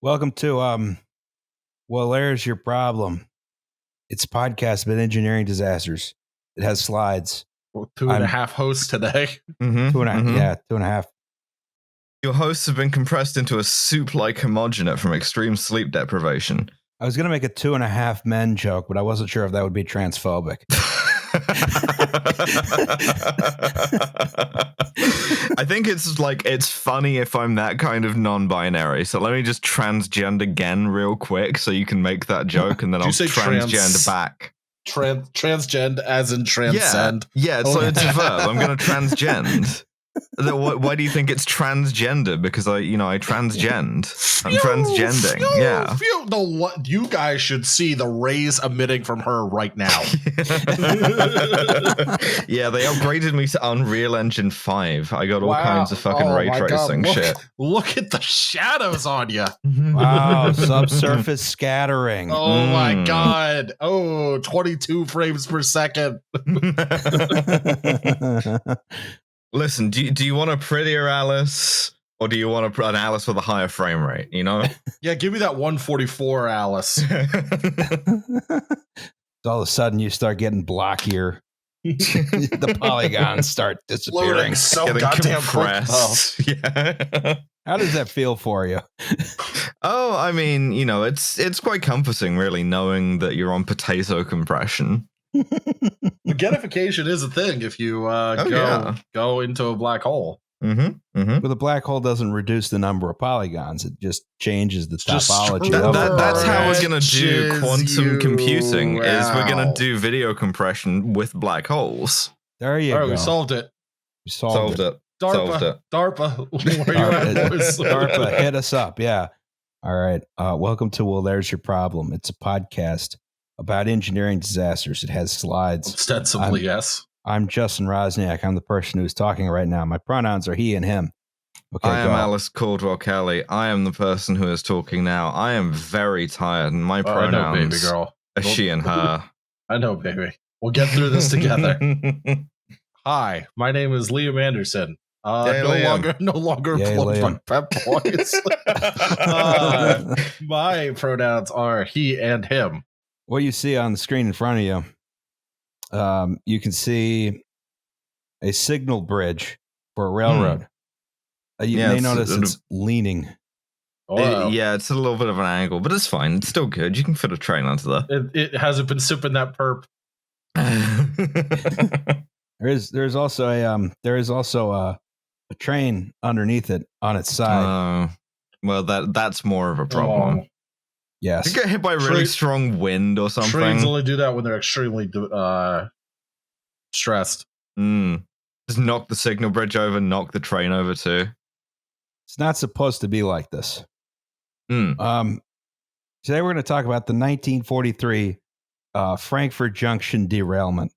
Welcome to well, there's your problem. It's a podcast about engineering disasters. It has slides. Well, two and a half hosts today. Mm-hmm, 2.5. Yeah, 2.5. Your hosts have been compressed into a soup-like homogenate from extreme sleep deprivation. I was gonna make a 2.5 men joke, but I wasn't sure if that would be transphobic. I think it's funny if I'm that kind of non-binary. So let me just transgend again real quick so you can make that joke, and then I'll transgend back. Transgend as in transcend. Yeah. So it's a verb. I'm going to transgend. Why do you think it's transgender? Because I transgend. I'm transgending. Yeah. No, what you guys should see the rays emitting from her right now. Yeah, they upgraded me to Unreal Engine 5. I got all kinds of fucking ray tracing shit. Look at the shadows on you. Wow, subsurface scattering. Oh my god. Oh, 22 frames per second. Listen, do you want a prettier Alice, or do you want an Alice with a higher frame rate, you know? Yeah, give me that 144 Alice. All of a sudden you start getting blockier. The polygons start disappearing. Loading so goddamn compressed. Yeah. How does that feel for you? Oh, I mean, it's quite comforting, really, knowing that you're on potato compression. Spaghettification is a thing if you go into a black hole. But the black hole doesn't reduce the number of polygons; it just changes the topology. That's how we're gonna do quantum computing. Is we're gonna do video compression with black holes. There you go. We solved it. We solved it. DARPA. Where you at, boys? DARPA, hit us up. Yeah. All right. Welcome to Well, There's Your Problem. It's a podcast about engineering disasters. It has slides. Ostensibly, yes. I'm Justin Rosniak. I'm the person who's talking right now. My pronouns are he and him. Okay, I am Alice Caldwell Kelly. I am the person who is talking now. I am very tired, and my pronouns I know, baby girl. Are she and her. I know, baby. We'll get through this together. Hi, my name is Liam Anderson. No longer employed by Pep Boys. My pronouns are he and him. What you see on the screen in front of you, you can see a signal bridge for a railroad. You may notice it's leaning. It's a little bit of an angle, but it's fine. It's still good. You can fit a train onto that. It hasn't been sipping that perp. There's also a train underneath it on its side. Well, that's more of a problem. Yes. You get hit by a really strong wind or something. Trains only do that when they're extremely stressed. Just knock the signal bridge over, knock the train over too. It's not supposed to be like this. Today we're going to talk about the 1943 Frankford Junction derailment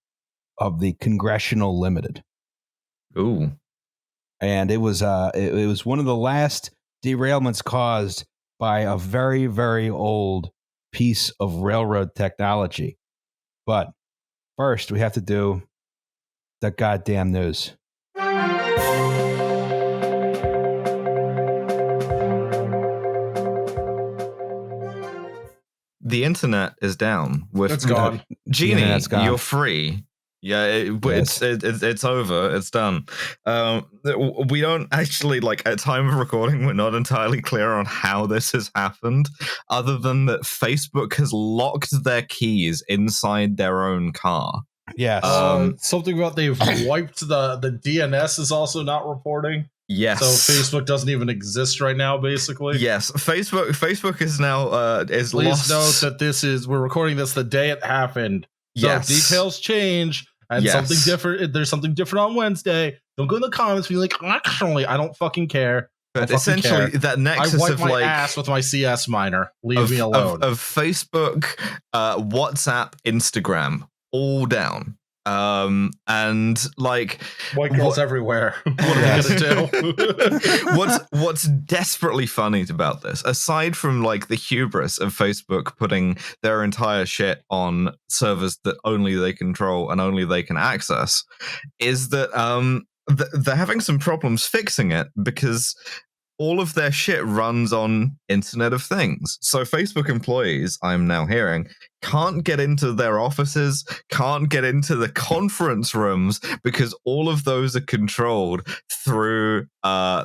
of the Congressional Limited. Ooh. And it was one of the last derailments caused by a very, very old piece of railroad technology. But first, we have to do the goddamn news. The internet is down. It's gone. Genie, you're free. Yeah, it's over. It's done. We don't actually, at time of recording, we're not entirely clear on how this has happened, other than that Facebook has locked their keys inside their own car. Yes. Something about they've wiped the DNS is also not reporting. Yes. So Facebook doesn't even exist right now, basically. Yes. Facebook is now is Please lost. note that we're recording this the day it happened. So yes. Details change. And something different. There's something different on Wednesday. Don't go in the comments and be like, actually, I don't fucking care. But essentially, that nexus I wipe my ass with my CS minor. Leave me alone. Of Facebook, WhatsApp, Instagram, all down. And white girls everywhere. What are we gonna do? What's desperately funny about this, aside from the hubris of Facebook putting their entire shit on servers that only they control and only they can access, is that they're having some problems fixing it, because all of their shit runs on Internet of Things. So Facebook employees, I'm now hearing, can't get into their offices, can't get into the conference rooms because all of those are controlled through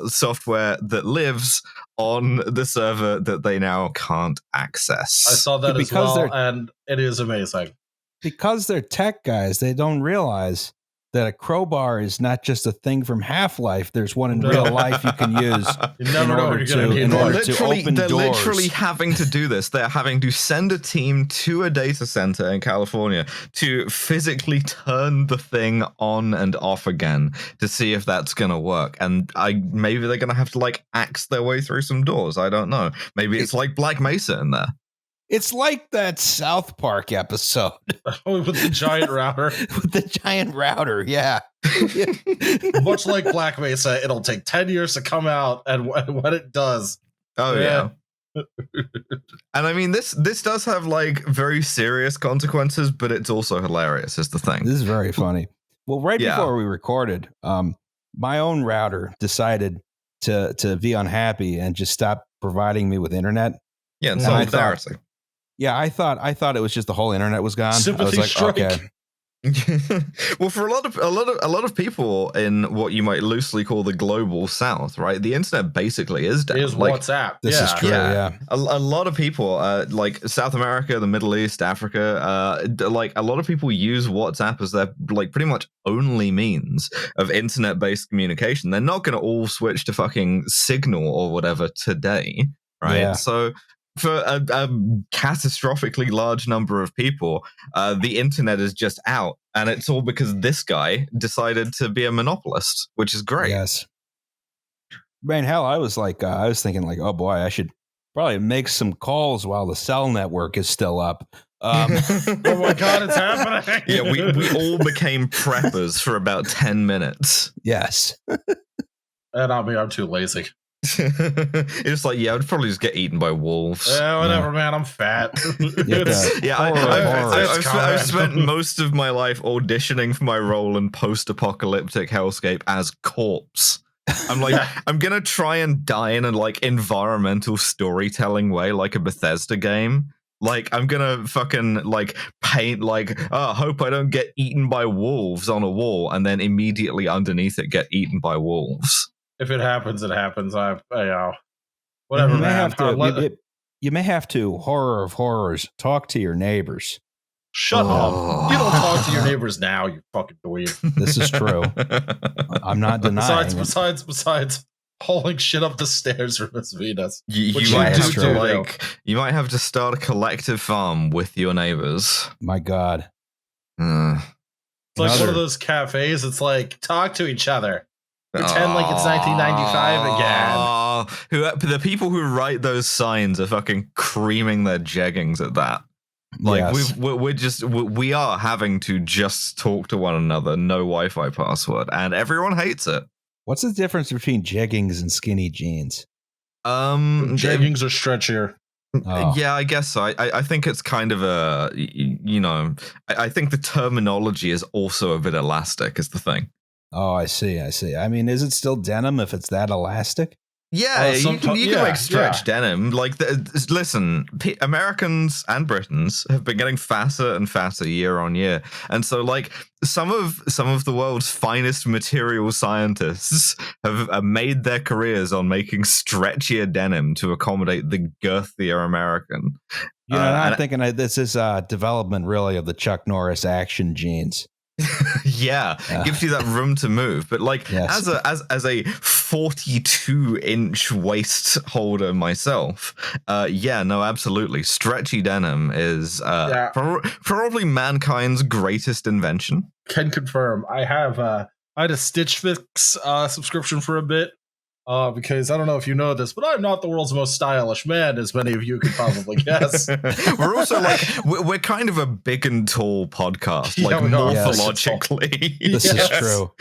software that lives on the server that they now can't access. I saw that as well, and it is amazing. Because they're tech guys, they don't realize that a crowbar is not just a thing from Half-Life. There's one in real life you can use in order to open they're doors. Literally having to do this. They're having to send a team to a data center in California to physically turn the thing on and off again to see if that's going to work. And maybe they're going to have to like axe their way through some doors. I don't know. Maybe it's like Black Mesa in there. It's like that South Park episode. With the giant router. With the giant router, yeah. Much like Black Mesa, it'll take 10 years to come out, and when it does... Oh, yeah. And I mean, this does have, like, very serious consequences, but it's also hilarious, is the thing. This is very funny. Well, before we recorded, my own router decided to be unhappy and just stop providing me with internet. Yeah, and solidarity. Yeah, I thought it was just the whole internet was gone. Sympathy I was like, strike. Okay. Well, for a lot of people in what you might loosely call the global south, right? The internet basically is down. Is like, WhatsApp. This is true. Yeah. A lot of people, like South America, the Middle East, Africa, like a lot of people use WhatsApp as their like pretty much only means of internet-based communication. They're not going to all switch to fucking Signal or whatever today, right? Yeah. So for a catastrophically large number of people, the internet is just out, and it's all because this guy decided to be a monopolist, which is great. Yes. Man, hell, I was thinking like, oh boy, I should probably make some calls while the cell network is still up. Oh my God, it's happening. Yeah, we all became preppers for about 10 minutes. Yes. And I'm too lazy. It's like, yeah, I'd probably just get eaten by wolves. Yeah, whatever, man. I'm fat. I've spent most of my life auditioning for my role in post-apocalyptic hellscape as corpse. I'm like, I'm gonna try and die in a like environmental storytelling way, like a Bethesda game. Like, I'm gonna fucking like paint like, hope I don't get eaten by wolves on a wall, and then immediately underneath it get eaten by wolves. If it happens, it happens. Whatever, man. You may have to, horror of horrors, talk to your neighbors. Shut up. You don't talk to your neighbors now, you fucking dweeb. This is true. I'm not denying. Besides hauling shit up the stairs from Miss Venus. You might have to start a collective farm with your neighbors. My God. It's like one of those cafes. It's like, talk to each other. Pretend like it's 1995 again. The people who write those signs are fucking creaming their jeggings at that. Like, yes. we are having to just talk to one another, no Wi-Fi password, and everyone hates it. What's the difference between jeggings and skinny jeans? Jeggings are stretchier. Oh. Yeah, I guess so. I think it's kind of a, I think the terminology is also a bit elastic, is the thing. Oh, I see. I mean, is it still denim if it's that elastic? Yeah, you can make stretch denim. Like, listen, Americans and Britons have been getting fatter and fatter year on year, and so like some of the world's finest material scientists have made their careers on making stretchier denim to accommodate the girthier American. I'm thinking this is development really of the Chuck Norris action jeans. Yeah, gives you that room to move, but like as a 42-inch waist holder myself, absolutely, stretchy denim is probably mankind's greatest invention. Can confirm. I had a Stitch Fix subscription for a bit. Because I don't know if you know this, but I'm not the world's most stylish man, as many of you could probably guess. We're also like, we're kind of a big and tall podcast, like morphologically. This is true.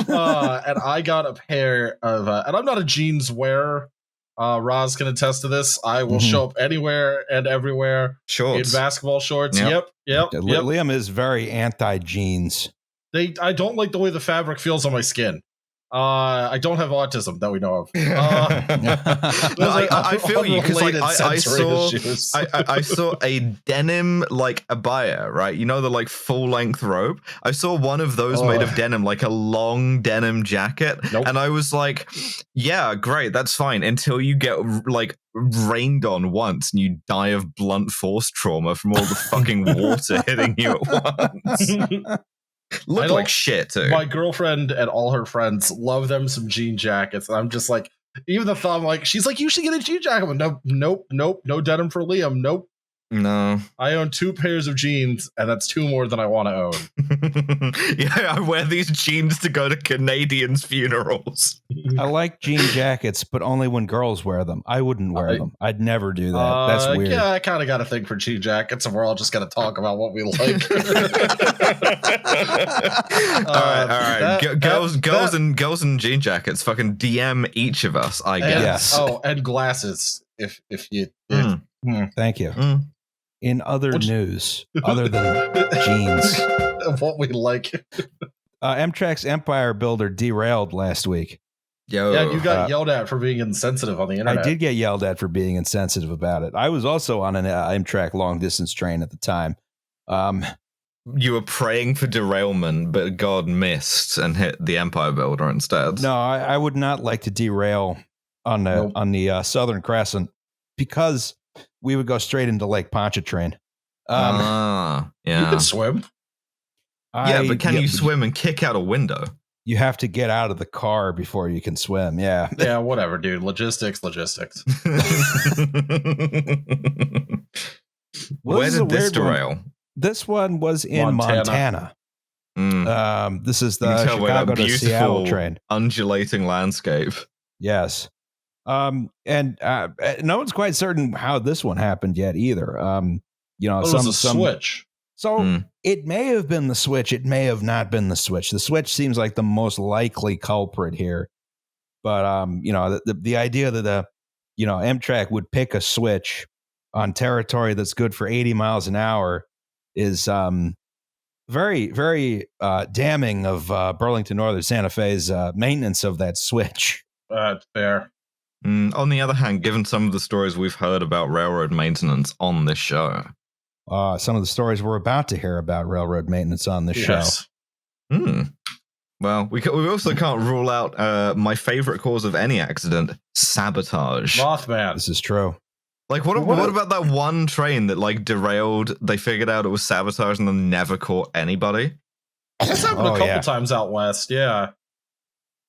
And I got a pair of, and I'm not a jeans wearer. Roz can attest to this. I will show up anywhere and everywhere shorts. In basketball shorts. Yep. Liam is very anti-jeans. I don't like the way the fabric feels on my skin. I don't have autism that we know of. I feel you because like I saw a denim like abaya, right? You know, the like full length robe. I saw one of those made of denim, like a long denim jacket, and I was like, yeah, great, that's fine until you get like rained on once and you die of blunt force trauma from all the fucking water hitting you at once. Look like shit too. My girlfriend and all her friends love them some jean jackets, and I'm just like, even the thought, I'm like, she's like, you should get a jean jacket. But nope, no denim for Liam. Nope. No. I own 2 pairs of jeans, and that's 2 more than I want to own. Yeah, I wear these jeans to go to Canadians' funerals. I like jean jackets, but only when girls wear them. I wouldn't wear them. I'd never do that. That's weird. Yeah, I kind of got a thing for jean jackets, and we're all just going to talk about what we like. All right. Girls in jean jackets, fucking DM each of us, I guess. And glasses, if you... Thank you. In other news, other than jeans, of what we like, Amtrak's Empire Builder derailed last week. Yeah, you got yelled at for being insensitive on the internet. I did get yelled at for being insensitive about it. I was also on an Amtrak long distance train at the time. You were praying for derailment, but God missed and hit the Empire Builder instead. No, I would not like to derail on the Southern Crescent because we would go straight into Lake Pontchartrain. Yeah. You can swim. But can you swim and kick out a window? You have to get out of the car before you can swim. Yeah. Yeah, whatever, dude. Logistics. Where did this derail? This one was in Montana. This is the Chicago to Seattle train. Undulating landscape. Yes. And no one's quite certain how this one happened yet either. It was a switch. So it may have been the switch. It may have not been the switch. The switch seems like the most likely culprit here. But the idea that Amtrak would pick a switch on territory that's good for 80 miles an hour is very, very damning of Burlington Northern Santa Fe's maintenance of that switch. That's fair. On the other hand, given some of the stories we've heard about railroad maintenance on this show, some of the stories we're about to hear about railroad maintenance on this show. Well, we also can't rule out my favorite cause of any accident: sabotage. Mothman. This is true. Like, what about that one train that like derailed? They figured out it was sabotage and then never caught anybody. It's happened a couple times out west. Yeah.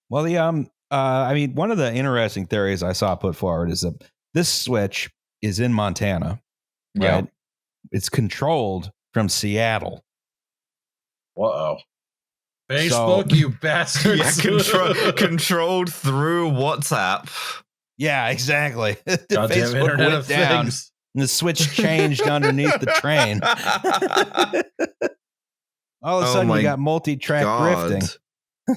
Well, one of the interesting theories I saw put forward is that this switch is in Montana. Right? Yeah. It's controlled from Seattle. Uh-oh. Facebook, you bastards. Yeah, controlled through WhatsApp. Yeah, exactly. Goddamn Facebook Internet went of down, Things. and the switch changed underneath the train. All of a sudden, you got multi-track drifting.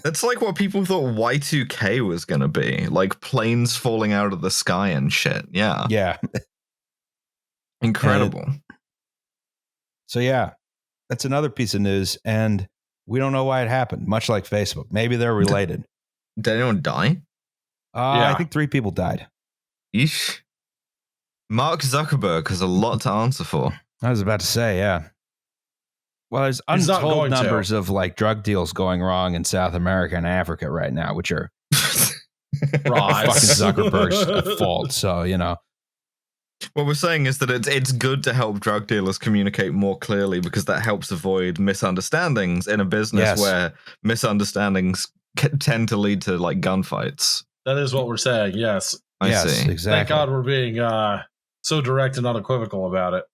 That's like what people thought Y2K was going to be. Like planes falling out of the sky and shit. Yeah. Yeah. Incredible. So, yeah, that's another piece of news. And we don't know why it happened, much like Facebook. Maybe they're related. Did anyone die? I think 3 people died. Eesh. Mark Zuckerberg has a lot to answer for. I was about to say, yeah. Well, there's untold numbers of like drug deals going wrong in South America and Africa right now, which are fucking Zuckerberg's fault. So, What we're saying is that it's good to help drug dealers communicate more clearly because that helps avoid misunderstandings in a business where misunderstandings tend to lead to like gunfights. That is what we're saying. Yes. I see. Exactly. Thank God we're being so direct and unequivocal about it.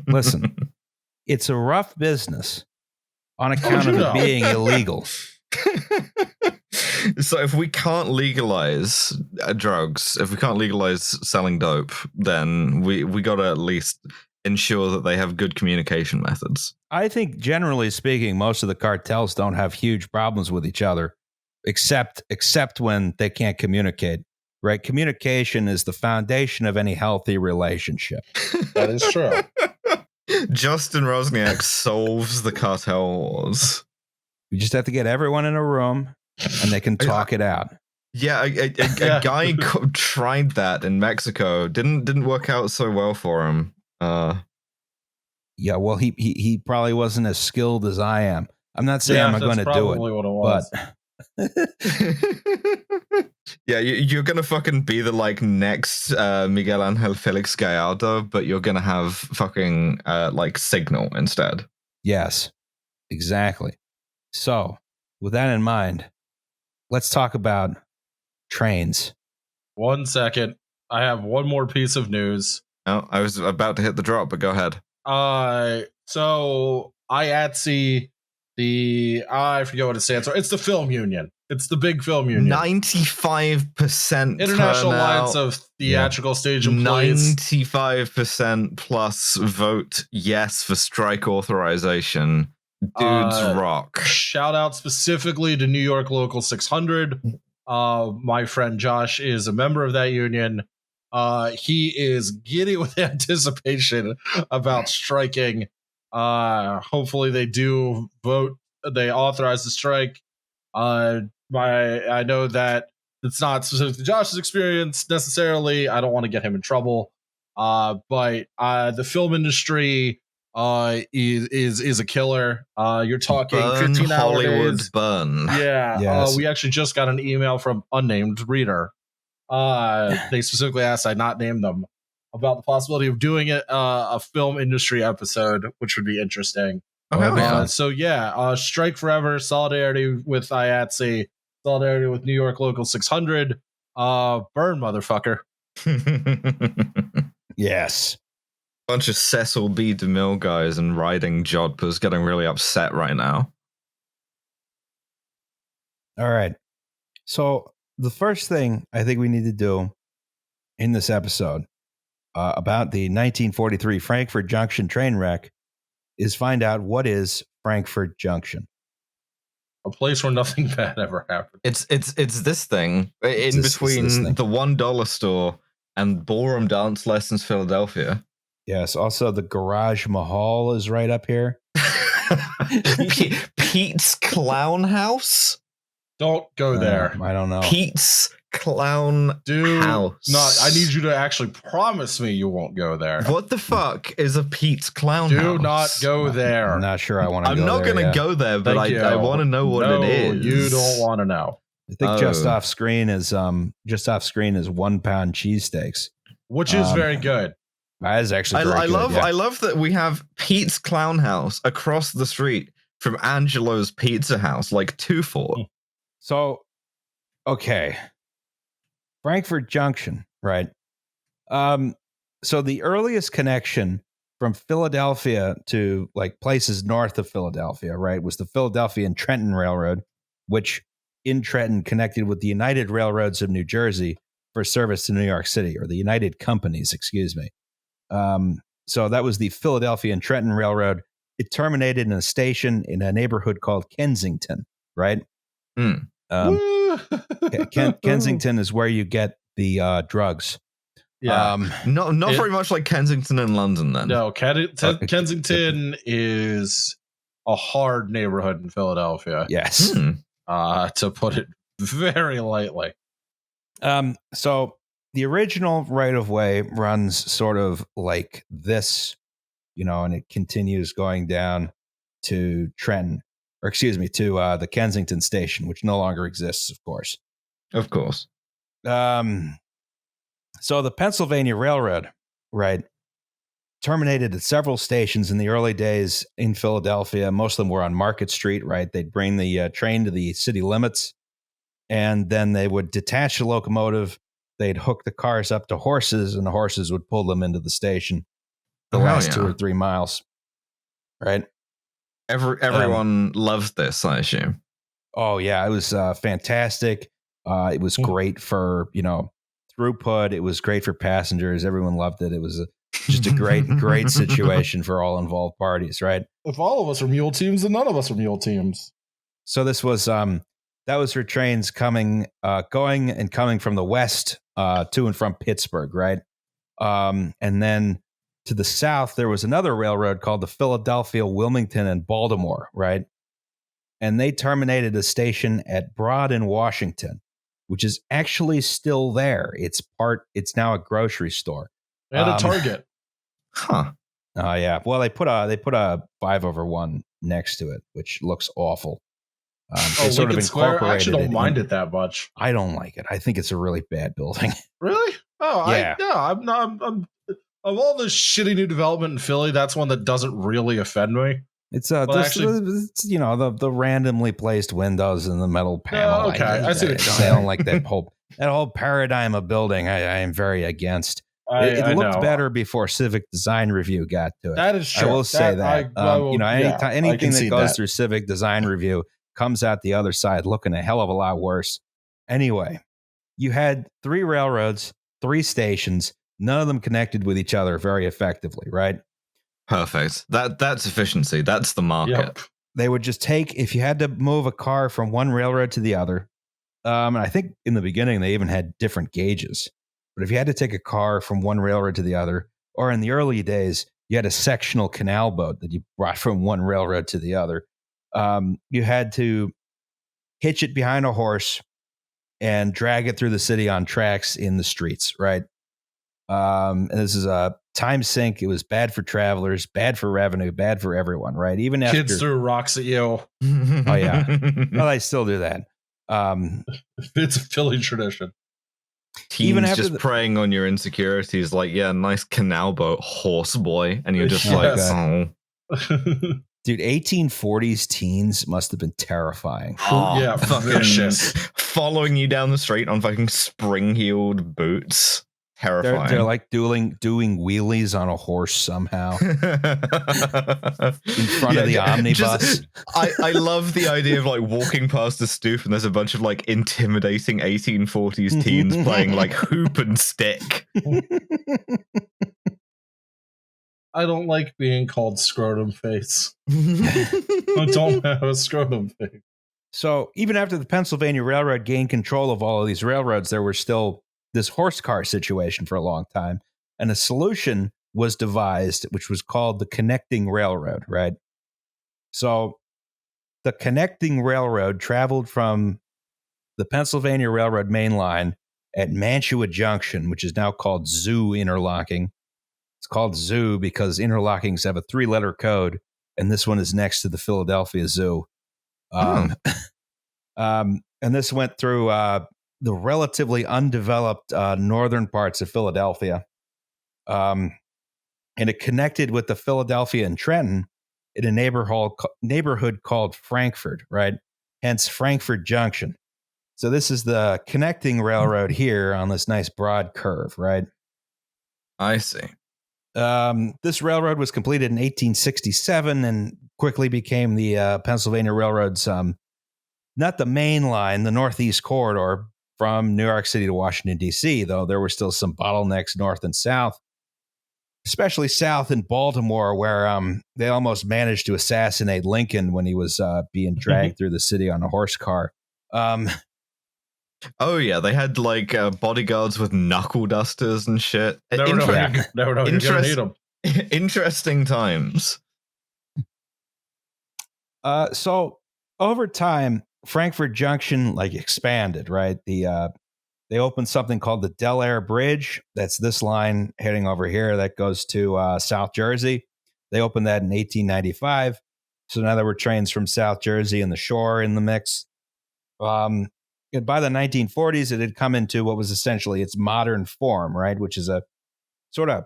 Listen, it's a rough business on account of it being illegal. So if we can't legalize drugs, if we can't legalize selling dope, then we got to at least ensure that they have good communication methods. I think generally speaking, most of the cartels don't have huge problems with each other, except when they can't communicate. Right? Communication is the foundation of any healthy relationship. That is true. Justin Rosniak solves the cartel wars. We just have to get everyone in a room, and they can talk it out. Yeah, a guy tried that in Mexico. Didn't work out so well for him. Yeah, well, he probably wasn't as skilled as I am. I'm not saying I'm not going to do it, what it was. but yeah, you're gonna fucking be the like next Miguel Angel Felix Gallardo, but you're gonna have fucking like Signal instead. Yes, exactly. So, with that in mind, let's talk about trains. 1 second. I have one more piece of news. Oh, I was about to hit the drop, but go ahead. So IATSE, I forget what it stands for. It's the film union. It's the big film union. 95% International turnout. Alliance of Theatrical Stage Employees. 95% plus vote yes for strike authorization. Dudes rock. Shout out specifically to New York Local 600. My friend Josh is a member of that union. He is giddy with anticipation about striking. Hopefully they do vote. They authorize the strike. I know that it's not specific to Josh's experience necessarily. I don't want to get him in trouble. But the film industry is a killer. You're talking Burn 15 Hollywood days. burn. Yeah. Yes. We actually just got an email from unnamed reader. They specifically asked I not name them about the possibility of doing it a film industry episode, which would be interesting. So yeah, strike forever, solidarity with IATSE, solidarity with New York Local 600. Burn, motherfucker. Yes. Bunch of Cecil B. DeMille guys and riding jodhpurs getting really upset right now. All right. So the first thing I think we need to do in this episode about the 1943 Frankford Junction train wreck is find out what is Frankford Junction. A place where nothing bad ever happened. It's this thing in between the $1 store and Ballroom Dance Lessons Philadelphia. Yes. Also, the Garage Mahal is right up here. Pete's Clown House. Don't go there. I don't know. Pete's Clown House. I need you to actually promise me you won't go there. What the fuck is a Pete's Clown House? Do not go there. I'm not sure I want to go there. I'm not going to yet. go there, but I want to know what it is. You don't want to know. I think just off screen is 1 pound cheesesteaks, which is very good. That is actually very good. I love that we have Pete's Clown House across the street from Angelo's Pizza House, like 2-4. So, okay. Frankford Junction, right? So the earliest connection from Philadelphia to like places north of Philadelphia, right, was the Philadelphia and Trenton Railroad, which in Trenton connected with the United Railroads of New Jersey for service to New York City, or the United Companies, excuse me. So that was the Philadelphia and Trenton Railroad. It terminated in a station in a neighborhood called Kensington, right? Kensington is where you get the drugs. Yeah. Not very much like Kensington in London, then. No, Kensington is a hard neighborhood in Philadelphia. Yes. To put it very lightly. So the original right-of-way runs sort of like this, and it continues going down to Trenton, or excuse me, to the Kensington station, which no longer exists, of course. Of course. So the Pennsylvania Railroad, right, terminated at several stations in the early days in Philadelphia. Most of them were on Market Street, right? They'd bring the train to the city limits, and then they would detach the locomotive. They'd hook the cars up to horses, and the horses would pull them into the station the last 2 or 3 miles, right? Everyone loved this, I assume. Oh, yeah. It was fantastic. It was great for, throughput. It was great for passengers. Everyone loved it. It was just a great situation for all involved parties, right? If all of us are mule teams, then none of us are mule teams. So this was that was for trains going and coming from the west to and from Pittsburgh, right? And then to the south, there was another railroad called the Philadelphia, Wilmington, and Baltimore, right? and they terminated a station at Broad in Washington, which is actually still there. It's now a grocery store and a Target. Huh. Oh yeah. Well, they put a 5/1 next to it, which looks awful. They sort Lincoln of Square. incorporated I actually don't mind in- it that much. I don't like it. I think it's a really bad building. Really? Oh, Yeah. I'm not. I'm of all the shitty new development in Philly, that's one that doesn't really offend me. It's actually- you know, the randomly placed windows and the metal panel. okay. I see what you're I don't like that whole paradigm of building. I am very against. It I looked know. better before Civic Design Review got to it. That is true. I will say that. You know, anything that goes that. through Civic Design Review comes out the other side looking a hell of a lot worse. Anyway, you had 3 railroads, 3 stations, none of them connected with each other very effectively, right? Perfect. That's efficiency. That's the market. Yep. They would just take, if you had to move a car from one railroad to the other, and I think in the beginning they even had different gauges, but if you had to take a car from one railroad to the other, or in the early days, you had a sectional canal boat that you brought from one railroad to the other. You had to hitch it behind a horse and drag it through the city on tracks in the streets, right? And this is a time sink. It was bad for travelers, bad for revenue, bad for everyone, right? Even after Kids threw rocks at you. Oh yeah, well, I still do that. It's a Philly tradition. Teens Even after just preying on your insecurities, like, yeah, nice canal boat, horse boy, and you're just Yes. like, oh. Dude, 1840s teens must have been terrifying. Oh, Yeah, fucking vicious. following you down the street on fucking spring-heeled boots. Terrifying. They're like doing wheelies on a horse somehow in front of the omnibus. I love the idea of like walking past the stoop and there's a bunch of like intimidating 1840s teens playing like hoop and stick. I don't like being called scrotum face. I don't have a scrotum face. So even after the Pennsylvania Railroad gained control of all of these railroads, there was still this horse car situation for a long time. And a solution was devised, which was called the connecting railroad, right? So the connecting railroad traveled from the Pennsylvania Railroad main line at Mantua Junction, which is now called Zoo Interlocking. It's called Zoo because interlockings have a 3-letter code, and this one is next to the Philadelphia Zoo. And this went through the relatively undeveloped northern parts of Philadelphia. And it connected with the Philadelphia and Trenton in a neighborhood called Frankford, right? Hence Frankford Junction. So this is the connecting railroad here on this nice broad curve, right? I see. This railroad was completed in 1867 and quickly became the Pennsylvania Railroad's, not the main line, the Northeast Corridor from New York City to Washington, D.C., though there were still some bottlenecks north and south, especially south in Baltimore, where they almost managed to assassinate Lincoln when he was being dragged through the city on a horse car. Oh yeah, they had like bodyguards with knuckle dusters and shit. Never know. You're gonna need them. Interesting times. So over time, Frankford Junction like expanded, right? They opened something called the Delaware Bridge. That's this line heading over here that goes to South Jersey. They opened that in 1895. So now there were trains from South Jersey and the shore in the mix. And by the 1940s, it had come into what was essentially its modern form, right? Which is a sort of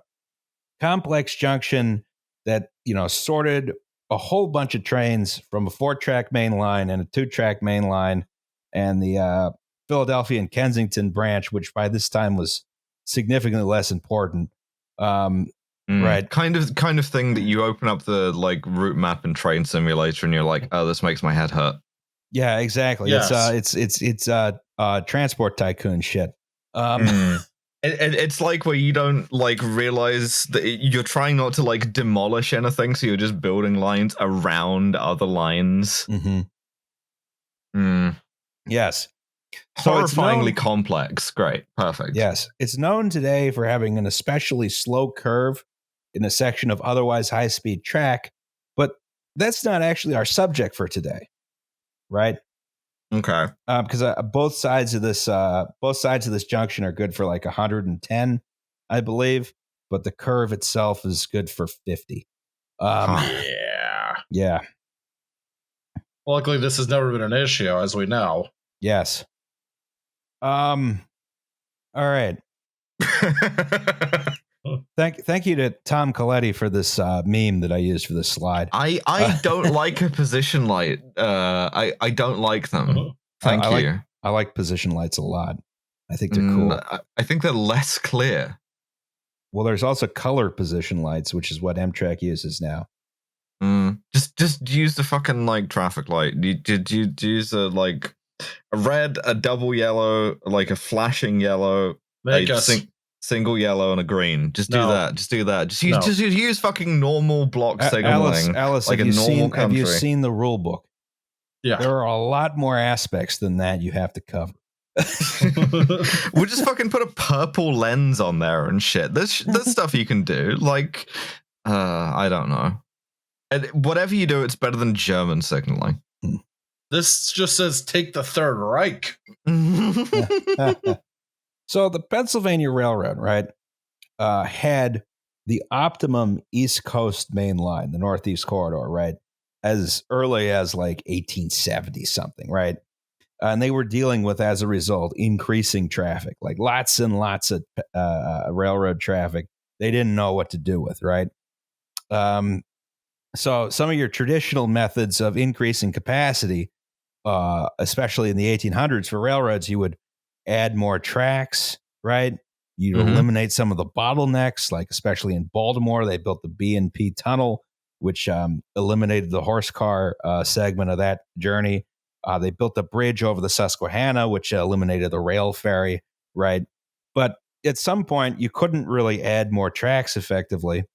complex junction that, you know, sorted a whole bunch of trains from a 4-track main line and a 2-track main line and the Philadelphia and Kensington branch, which by this time was significantly less important. Right. Kind of thing that you open up the like route map and train simulator and you're like, oh, this makes my head hurt. Yeah, exactly. Yes. It's transport tycoon shit. It's like where you don't like realize that you're trying not to like demolish anything, so you're just building lines around other lines. Yes. So horrifyingly complex. Great. Perfect. Yes. It's known today for having an especially slow curve in a section of otherwise high-speed track, but that's not actually our subject for today. right? Okay. Because both sides of this junction are good for like 110, I believe, but the curve itself is good for 50. Yeah. Yeah. Luckily, this has never been an issue, as we know. Yes. All right. Thank you to Tom Coletti for this meme that I used for this slide. I don't like a position light. I don't like them. Thank you. I like position lights a lot. I think they're cool. I think they're less clear. Well, there's also color position lights, which is what Amtrak uses now. Just use the fucking like traffic light. Did you use a red, a double yellow, like a flashing yellow, single yellow, and a green? Just do that. Just do that. Just use fucking normal block signaling. Alice, like have country. you seen the rule book? Yeah. There are a lot more aspects than that you have to cover. We'll just fucking put a purple lens on there and shit. There's stuff you can do. Like, I don't know. And whatever you do, it's better than German signaling. This just says take the Third Reich. So the Pennsylvania Railroad, right, had the optimum East Coast main line, the Northeast Corridor, right, as early as like 1870 something, right? And they were dealing with, as a result, increasing traffic, like lots and lots of railroad traffic. They didn't know what to do with, right? So some of your traditional methods of increasing capacity, especially in the 1800s for railroads, you would add more tracks, right? You'd eliminate some of the bottlenecks, like especially in Baltimore, they built the B&P Tunnel, which eliminated the horse car segment of that journey. They built a bridge over the Susquehanna, which eliminated the rail ferry, right? But at some point, you couldn't really add more tracks effectively,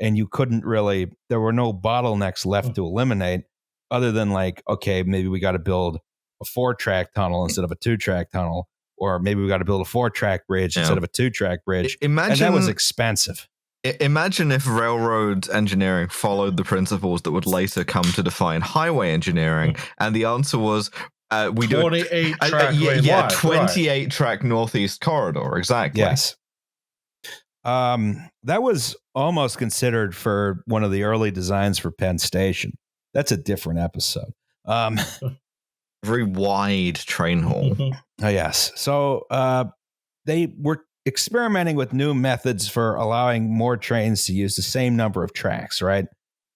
and you couldn't really, there were no bottlenecks left to eliminate other than like, okay, maybe we got to build a 4-track tunnel instead of a 2-track tunnel, or maybe we got to build a 4-track bridge instead of a 2-track bridge. And that was expensive. Imagine if railroad engineering followed the principles that would later come to define highway engineering, and the answer was we 28 track 28 track Northeast Corridor, exactly. Yes. That was almost considered for one of the early designs for Penn Station. That's a different episode. Very wide train hall. Oh, yes. So they were experimenting with new methods for allowing more trains to use the same number of tracks, right?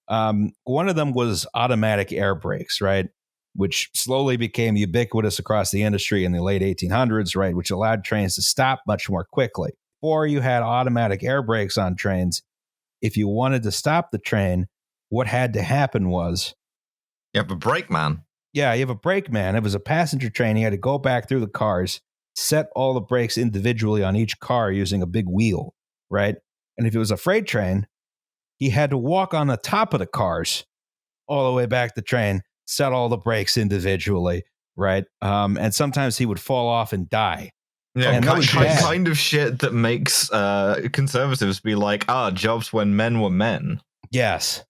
One of them was automatic air brakes, right? Which slowly became ubiquitous across the industry in the late 1800s, right? Which allowed trains to stop much more quickly. Before you had automatic air brakes on trains, if you wanted to stop the train, what had to happen was... You have a brakeman. Yeah, you have a brakeman. It was a passenger train. He had to go back through the cars, set all the brakes individually on each car using a big wheel, right? And if it was a freight train, he had to walk on the top of the cars all the way back the train, set all the brakes individually, right? And sometimes he would fall off and die. Yeah, and kind of shit that makes conservatives be like, jobs when men were men. Yes.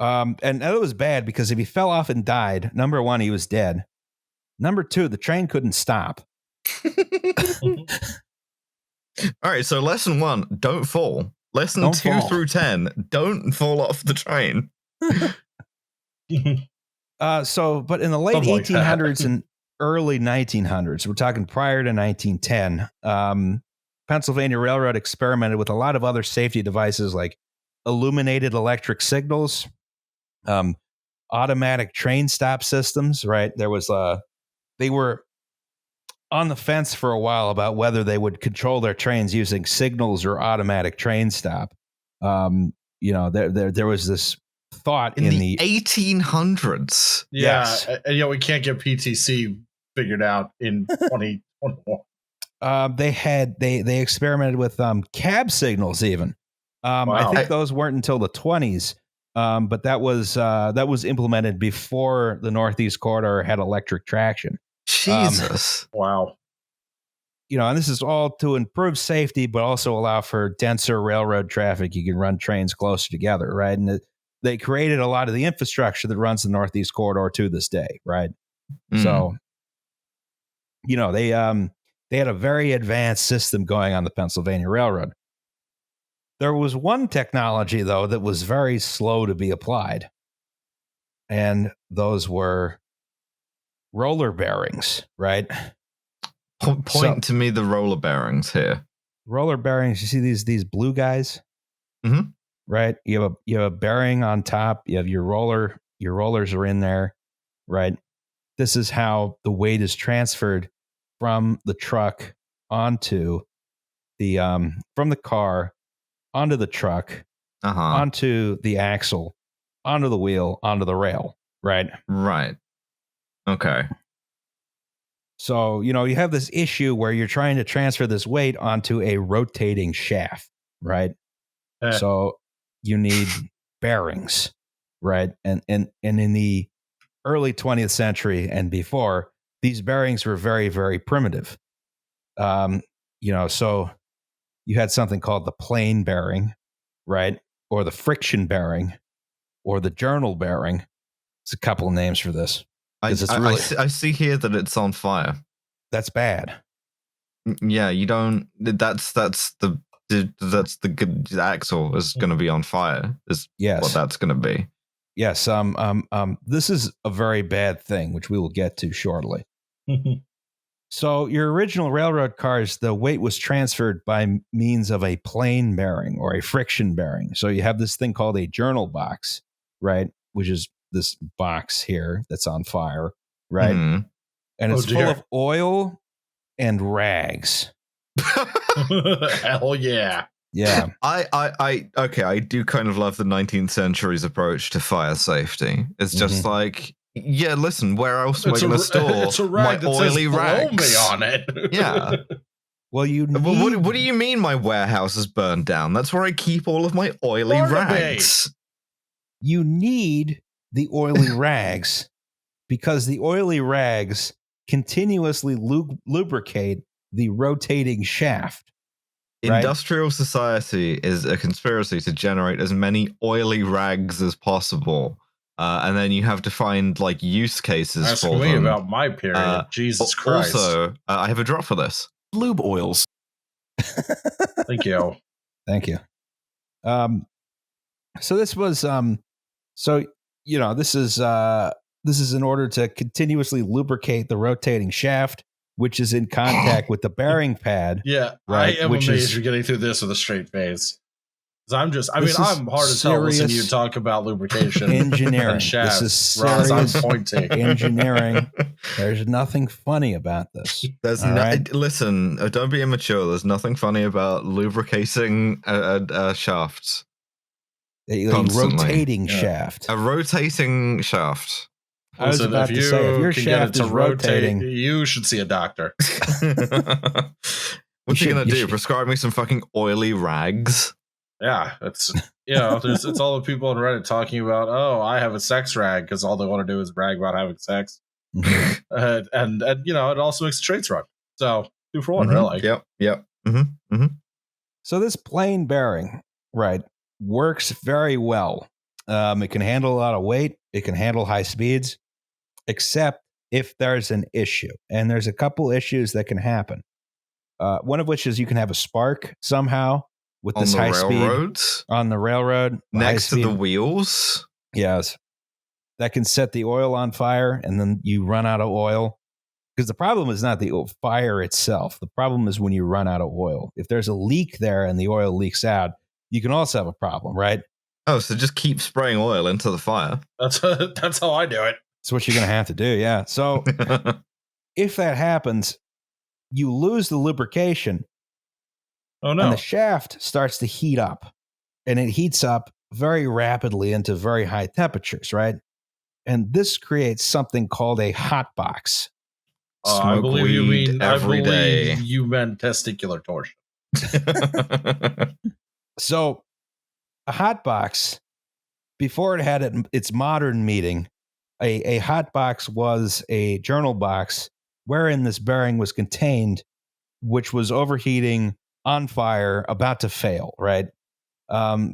And that was bad because if he fell off and died, number one, he was dead. Number two, the train couldn't stop. All right, so lesson 1, don't fall. Lesson 2 through 10, don't fall off the train. But in the late 1800s and early 1900s, we're talking prior to 1910, Pennsylvania Railroad experimented with a lot of other safety devices like illuminated electric signals, automatic train stop systems, right? There was they were on the fence for a while about whether they would control their trains using signals or automatic train stop. There was this thought in the 1800s. Yeah, yes. And we can't get PTC figured out in 2021. They experimented with cab signals even. Wow. I think those weren't until the 20s. But that was implemented before the Northeast Corridor had electric traction. Jesus. Wow. And this is all to improve safety, but also allow for denser railroad traffic. You can run trains closer together, right? And they created a lot of the infrastructure that runs the Northeast Corridor to this day, right? So, they had a very advanced system going on the Pennsylvania Railroad. There was one technology, though, that was very slow to be applied. And those were roller bearings, right? Point to me the roller bearings here. Roller bearings, you see these blue guys? Mm-hmm. Right? You have a bearing on top, you have your rollers are in there, right? This is how the weight is transferred from the truck onto the from the car onto the truck, onto the axle, onto the wheel, onto the rail, right? Right. Okay. So, you have this issue where you're trying to transfer this weight onto a rotating shaft, right? So you need bearings, right? And in the early 20th century and before, these bearings were very, very primitive. So you had something called the plane bearing, right? Or the friction bearing, or the journal bearing. It's a couple of names for this. I see here that it's on fire. That's bad. Yeah, you don't. That's the good axle is going to be on fire. Is what that's going to be. Yes. This is a very bad thing, which we will get to shortly. So your original railroad cars, the weight was transferred by means of a plane bearing or a friction bearing. So you have this thing called a journal box, right? Which is this box here that's on fire, right? Mm-hmm. And it's full of oil and rags. Hell yeah. Yeah. I do kind of love the 19th century's approach to fire safety. It's just like, yeah, listen, where else am I going to store my oily rags? On it. Yeah. Well, what do you mean my warehouse is burned down? That's where I keep all of my oily rags. You need the oily rags because the oily rags continuously lubricate the rotating shaft. Right? Industrial society is a conspiracy to generate as many oily rags as possible. And then you have to find like use cases Ask for me them. about my period. Jesus Christ. Also, I have a drop for this. Lube oils. Thank you. Thank you. So this was this is in order to continuously lubricate the rotating shaft, which is in contact with the bearing pad. Yeah, right, I am amazed you're getting through this with a straight face. I'm hard as hell listening to you talk about lubrication. Engineering. And shafts, this is serious I'm pointing. engineering. There's nothing funny about this. Listen, don't be immature. There's nothing funny about lubricating shafts. A rotating shaft. A rotating shaft. I was about to say, if your shaft is rotating, you should see a doctor. What's he gonna do? Prescribe me some fucking oily rags? Yeah, it's it's all the people on Reddit talking about, oh, I have a sex rag because all they want to do is brag about having sex, and it also makes the trades run. So 2 for 1, really. Yep. So this plane bearing, right, works very well. It can handle a lot of weight. It can handle high speeds, except if there's an issue. And there's a couple issues that can happen. One of which is you can have a spark somehow with this high speed on the railroad next to the wheels. Yes, that can set the oil on fire, and then you run out of oil. Because the problem is not the fire itself. The problem is when you run out of oil. If there's a leak there and the oil leaks out, you can also have a problem, right? Oh, so just keep spraying oil into the fire. That's how I do it. That's what you're going to have to do, yeah. So if that happens, you lose the lubrication. Oh, no. And the shaft starts to heat up. And it heats up very rapidly into very high temperatures, right? And this creates something called a hotbox. I believe you meant testicular torsion. So a hotbox, before it had its modern meaning, a hotbox was a journal box wherein this bearing was contained, which was overheating, on fire, about to fail, right?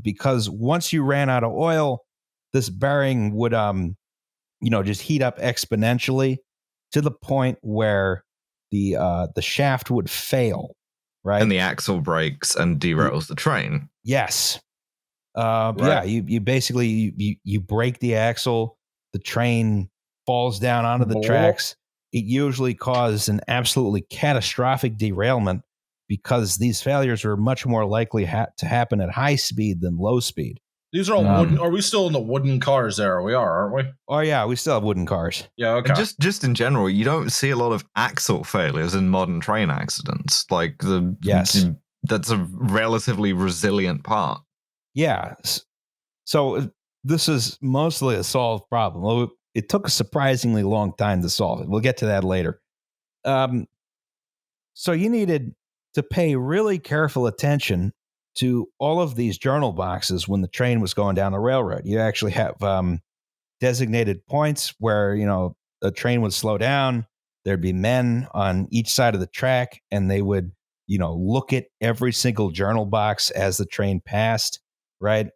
Because once you ran out of oil, this bearing would just heat up exponentially, to the point where the shaft would fail, right? And the axle breaks and derails the train. Yes. Right. Yeah, you basically you break the axle, the train falls down onto the tracks. It usually causes an absolutely catastrophic derailment because these failures are much more likely to happen at high speed than low speed. These are all wooden. Are we still in the wooden cars era? We are, aren't we? Oh yeah, we still have wooden cars. Yeah, okay. And just in general, you don't see a lot of axle failures in modern train accidents. Like that's a relatively resilient part. Yeah. So this is mostly a solved problem. It took a surprisingly long time to solve it. We'll get to that later. So you needed to pay really careful attention to all of these journal boxes when the train was going down the railroad. You actually have designated points where, a train would slow down. There'd be men on each side of the track, and they would, look at every single journal box as the train passed, right?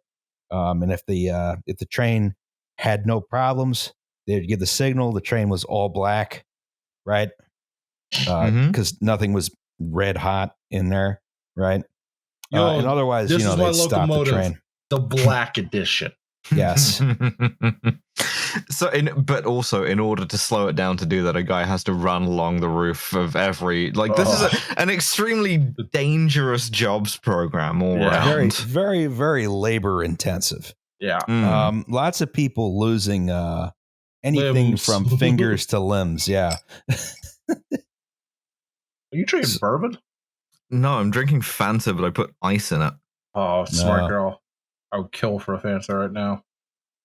And if the train had no problems, they'd give the signal. The train was all black, right? Because nothing was red hot in there, right? And otherwise, this is my they'd stop the train. The black edition. Yes. But also, in order to slow it down to do that, a guy has to run along the roof of every. This is an extremely dangerous jobs program all around. Very, very, very labor intensive. Yeah. Lots of people losing anything from fingers to limbs. Yeah. Are you drinking bourbon? No, I'm drinking Fanta, but I put ice in it. Oh, smart girl. I would kill for a Fanta right now.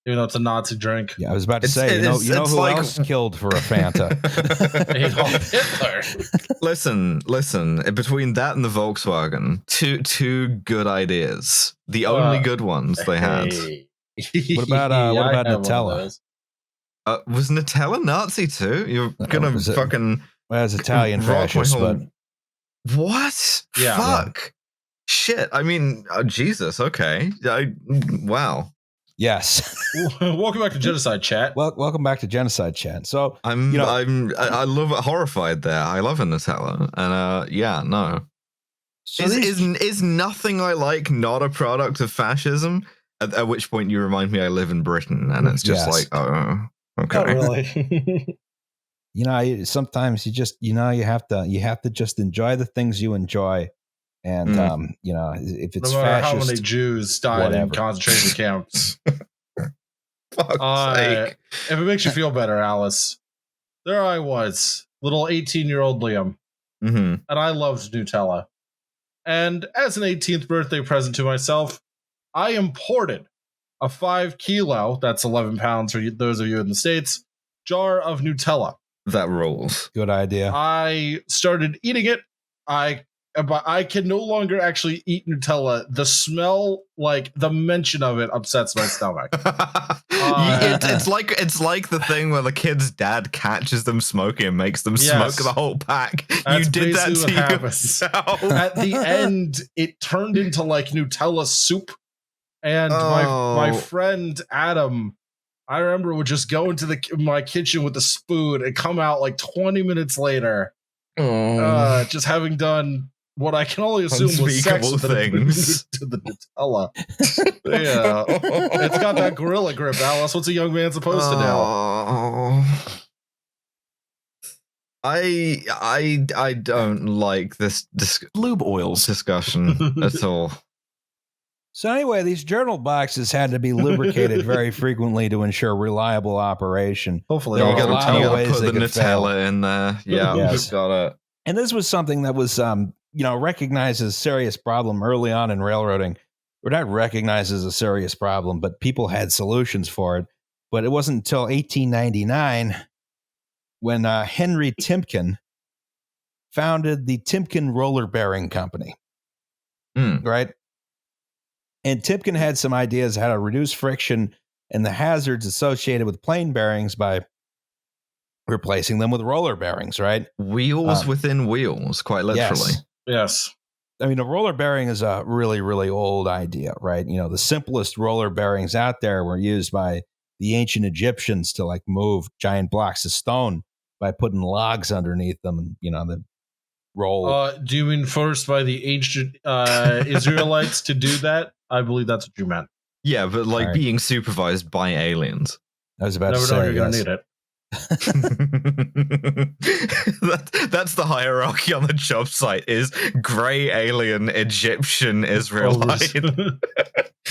Even though it's a Nazi drink. Yeah, I was about to say, you know who else killed for a Fanta? Adolf Hitler. Listen. Between that and the Volkswagen, two good ideas. The only good ones they had. What about Nutella? Was Nutella Nazi too? You're gonna fucking. Well, it's Italian fascist, but what? Yeah. Fuck. Shit. I mean, Jesus. Okay. Wow. Yes. Welcome back to Genocide Chat. Welcome back to Genocide Chat. So I love it. Horrified there. I love a Nutella, and no. So is nothing I like not a product of fascism? At which point you remind me I live in Britain, and it's just like, oh, okay. Not really. Sometimes you have to just enjoy the things you enjoy. And, if it's no matter fascist, how many Jews died in concentration camps. Fuck's sake. If it makes you feel better, Alice, there I was, little 18-year-old Liam, and I loved Nutella. And as an 18th birthday present to myself, I imported a 5 kilo, that's 11 pounds for those of you in the States, jar of Nutella. That rules. Good idea. I started eating it. But I can no longer actually eat Nutella. The smell, the mention of it, upsets my stomach. It's like the thing where the kid's dad catches them smoking and makes them smoke the whole pack. That's you did that to yourself. At the end, it turned into Nutella soup, and my friend Adam, I remember, would just go into my kitchen with a spoon and come out 20 minutes later, just having done what I can only assume was sex things to the Nutella. Yeah, it's got that gorilla grip, Alice. What's a young man supposed to do? I don't like this lube oils discussion at all. So anyway, these journal boxes had to be lubricated very frequently to ensure reliable operation. Hopefully, you got to put the Nutella in there. Yeah, yes. Got it. And this was something that was recognized as a serious problem early on in railroading. Or not recognized as a serious problem, but people had solutions for it. But it wasn't until 1899 when Henry Timken founded the Timken Roller Bearing Company. Right? And Timken had some ideas how to reduce friction and the hazards associated with plain bearings by replacing them with roller bearings, right? Wheels within wheels, quite literally. Yes. I mean, a roller bearing is a really, really old idea, right? The simplest roller bearings out there were used by the ancient Egyptians to move giant blocks of stone. by putting logs underneath them, and the roll. Do you mean forced by the ancient Israelites to do that? I believe that's what you meant. Yeah, but like Right. being supervised by aliens. I was about to Never say, know you're yes. gonna need it. That's the hierarchy on the job site: is gray alien Egyptian Israelite.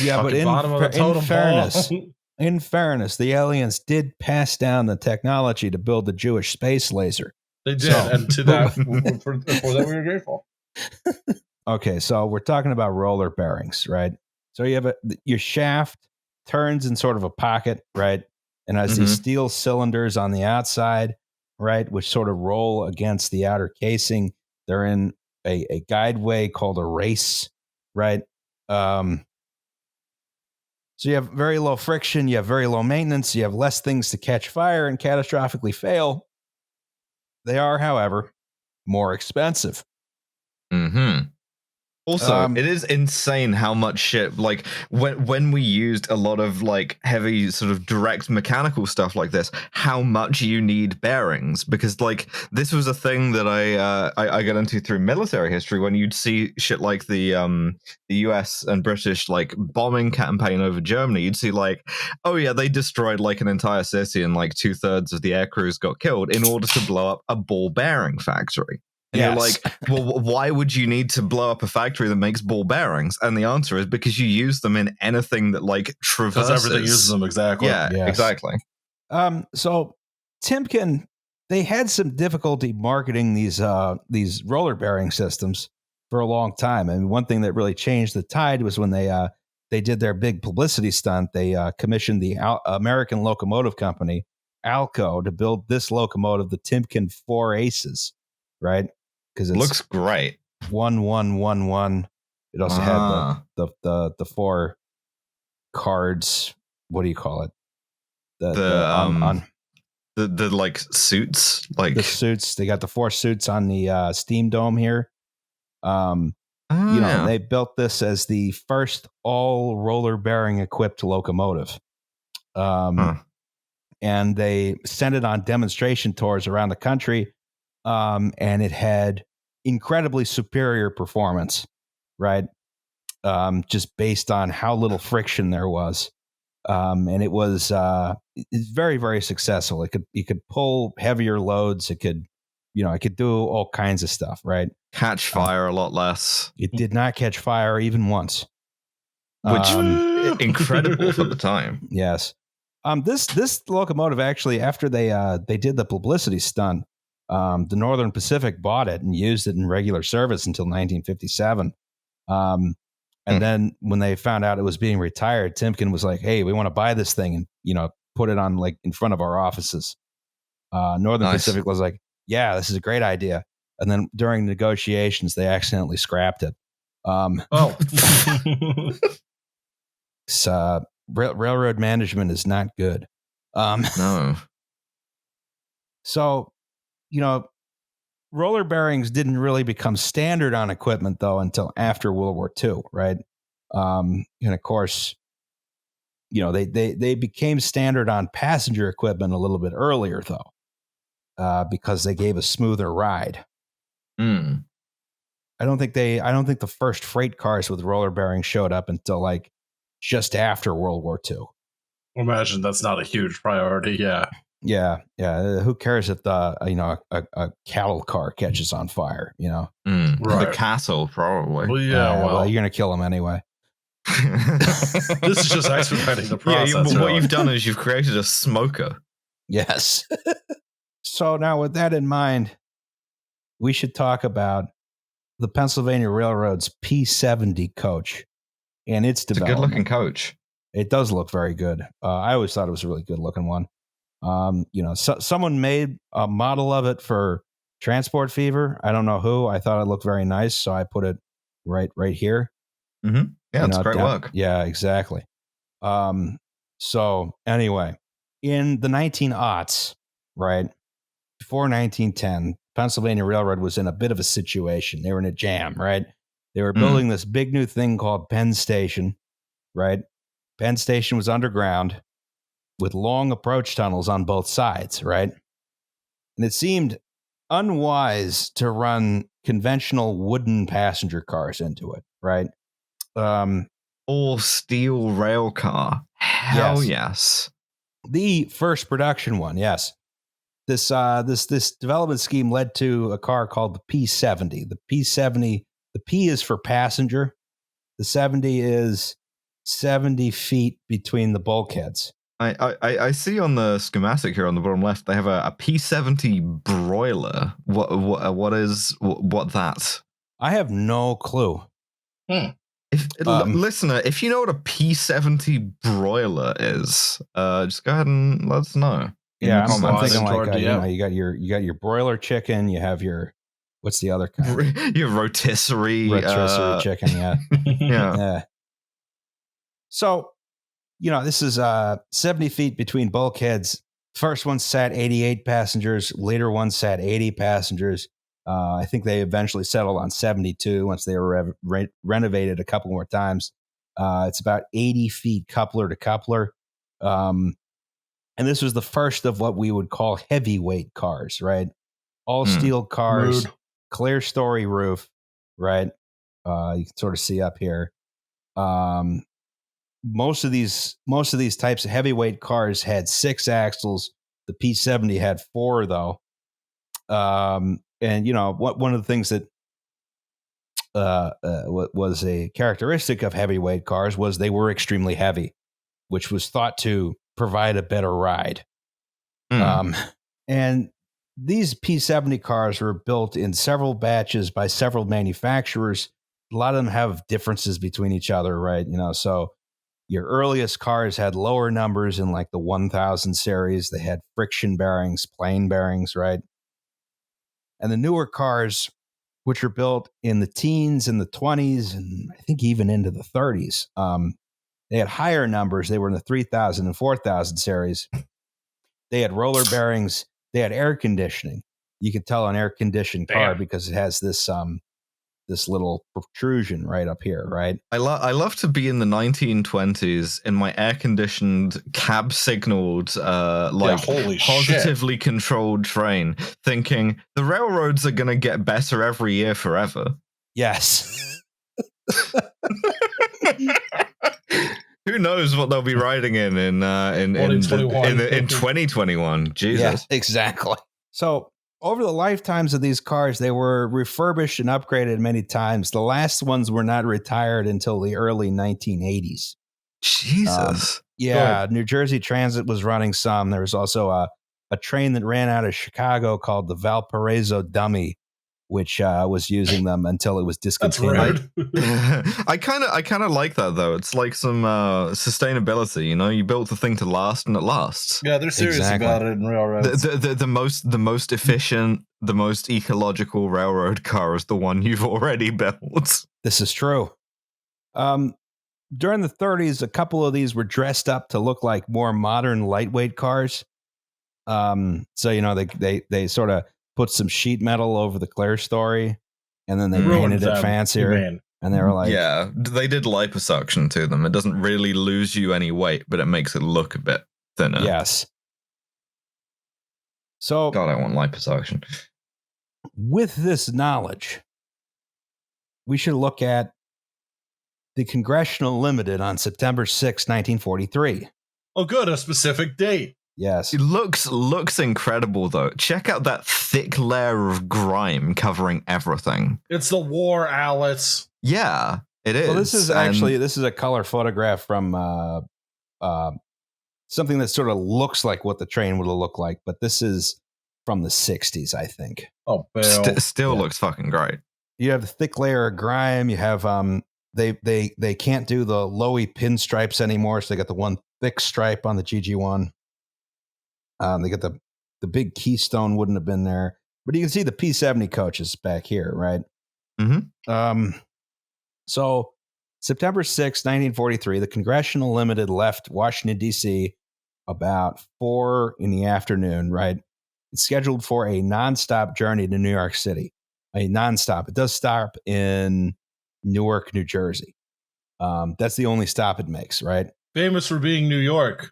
Yeah, but Fucking bottom of the totem pole. in fairness, the aliens did pass down the technology to build the Jewish space laser. They did, and to that, for that we were grateful. Okay, so we're talking about roller bearings, right? So you have your shaft turns in sort of a pocket, right? And has these steel cylinders on the outside, right, which sort of roll against the outer casing. They're in a guideway called a race, right? So you have very low friction, you have very low maintenance, you have less things to catch fire and catastrophically fail. They are, however, more expensive. Also, it is insane how much shit, like when we used a lot of like heavy sort of direct mechanical stuff like this, how much you need bearings, because like this was a thing that I got into through military history, when you'd see shit like the US and British like bombing campaign over Germany. You'd see like, oh yeah, they destroyed like an entire city and like 2/3 of the air crews got killed in order to blow up a ball bearing factory. And you're like, well, why would you need to blow up a factory that makes ball bearings? And the answer is because you use them in anything that like traverses. Because everything uses them, exactly. Yeah, exactly. So Timken, they had some difficulty marketing these roller bearing systems for a long time. And one thing that really changed the tide was when they did their big publicity stunt. They commissioned the American Locomotive Company, ALCO, to build this locomotive, the Timken 4 Aces, right? Because it looks great. 1111. It also had the 4 cards. What do you call it? The like suits, like the suits. They got the 4 suits on the steam dome here. They built this as the first all roller bearing equipped locomotive. And they sent it on demonstration tours around the country. And it had incredibly superior performance, right? Just based on how little friction there was. And it was very, very successful. It could pull heavier loads. It could do all kinds of stuff, right? Catch fire a lot less. It did not catch fire even once. Which incredible for the time. Yes. This locomotive actually, after they did the publicity stunt, the Northern Pacific bought it and used it in regular service until 1957. And then when they found out it was being retired, Timken was like, "Hey, we want to buy this thing and put it on like in front of our offices." Northern Pacific was like, "Yeah, this is a great idea." And then during negotiations, they accidentally scrapped it. Railroad management is not good. No. So, roller bearings didn't really become standard on equipment, though, until after World War II, right? And of course, they became standard on passenger equipment a little bit earlier, though, because they gave a smoother ride. I don't think the first freight cars with roller bearings showed up until like just after World War II. Imagine that's not a huge priority. Yeah. Yeah. Who cares if a cattle car catches on fire? Right. The castle, probably. Well, well, you're gonna kill them anyway. This is just expediting the process. What you've done is you've created a smoker. Yes. So now, with that in mind, we should talk about the Pennsylvania Railroad's P70 coach and its development. It's a good-looking coach. It does look very good. I always thought it was a really good-looking one. Someone made a model of it for Transport Fever. I don't know who. I thought it looked very nice, so I put it right here. Mm-hmm. Yeah, it's great work. Yeah, exactly. So anyway, in the 1900s, right, before 1910, Pennsylvania Railroad was in a bit of a situation. They were in a jam, right? They were building this big new thing called Penn Station, right? Penn Station was underground with long approach tunnels on both sides, right? And it seemed unwise to run conventional wooden passenger cars into it, right? Or steel rail car. Hell yes. The first production one, yes. This development scheme led to a car called the P70. The P70, the P is for passenger. The 70 is 70 feet between the bulkheads. I see on the schematic here on the bottom left they have a P70 broiler. What that? I have no clue. Listener, if you know what a P70 broiler is, just go ahead and let us know. Yeah, I'm thinking like you got your broiler chicken. You have your what's the other kind? Your rotisserie chicken. Yeah, yeah. So, this is 70 feet between bulkheads. First one sat 88 passengers. Later one sat 80 passengers. I think they eventually settled on 72 once they were renovated a couple more times. It's about 80 feet coupler to coupler. And this was the first of what we would call heavyweight cars, right? All steel cars, clear story roof, right? You can sort of see up here. Most of these types of heavyweight cars had 6 axles. The P70 had 4, though. And one of the things that was a characteristic of heavyweight cars was they were extremely heavy, which was thought to provide a better ride. And these P70 cars were built in several batches by several manufacturers. A lot of them have differences between each other, right? So your earliest cars had lower numbers in like the 1000 series. They had friction bearings, plain bearings, right? And the newer cars, which were built in the teens and the 20s, and I think even into the 30s, they had higher numbers. They were in the 3000 and 4000 series. They had roller bearings. They had air conditioning. You could tell an air-conditioned car because it has this little protrusion right up here, right? I love to be in the 1920s in my air-conditioned, cab-signaled, positively controlled train, thinking the railroads are going to get better every year forever. Yes. Who knows what they'll be riding in 2021? Jesus. Yeah, exactly. So over the lifetimes of these cars, they were refurbished and upgraded many times. The last ones were not retired until the early 1980s. Jesus. New Jersey Transit was running some. There was also a train that ran out of Chicago called the Valparaiso Dummy, which was using them until it was discontinued. I kind of like that though. It's like some sustainability. You built the thing to last, and it lasts. Yeah, they're serious about it in railroads. The most efficient, the most ecological railroad car is the one you've already built. This is true. During the 30s, a couple of these were dressed up to look like more modern lightweight cars. So they sort of put some sheet metal over the clear story, and then they painted it fancier. And they were like, yeah, they did liposuction to them. It doesn't really lose you any weight, but it makes it look a bit thinner. Yes. So, God, I want liposuction. With this knowledge, we should look at the Congressional Limited on September 6, 1943. Oh, good, a specific date. Yes. It looks incredible, though. Check out that thick layer of grime covering everything. It's the war, Alice. Yeah, it is. Well, this is a color photograph from something that sort of looks like what the train would have looked like, but this is from the 60s, I think. Oh, still looks fucking great. You have the thick layer of grime. You have they can't do the lowy pinstripes anymore, so they got the one thick stripe on the GG1. They got the big keystone wouldn't have been there, but you can see the P70 coaches back here, right? Mm-hmm. So September 6, 1943, the Congressional Limited left Washington, D.C. about 4 in the afternoon, right? It's scheduled for a nonstop journey to New York City. A nonstop. It does stop in Newark, New Jersey. That's the only stop it makes, right? Famous for being New York.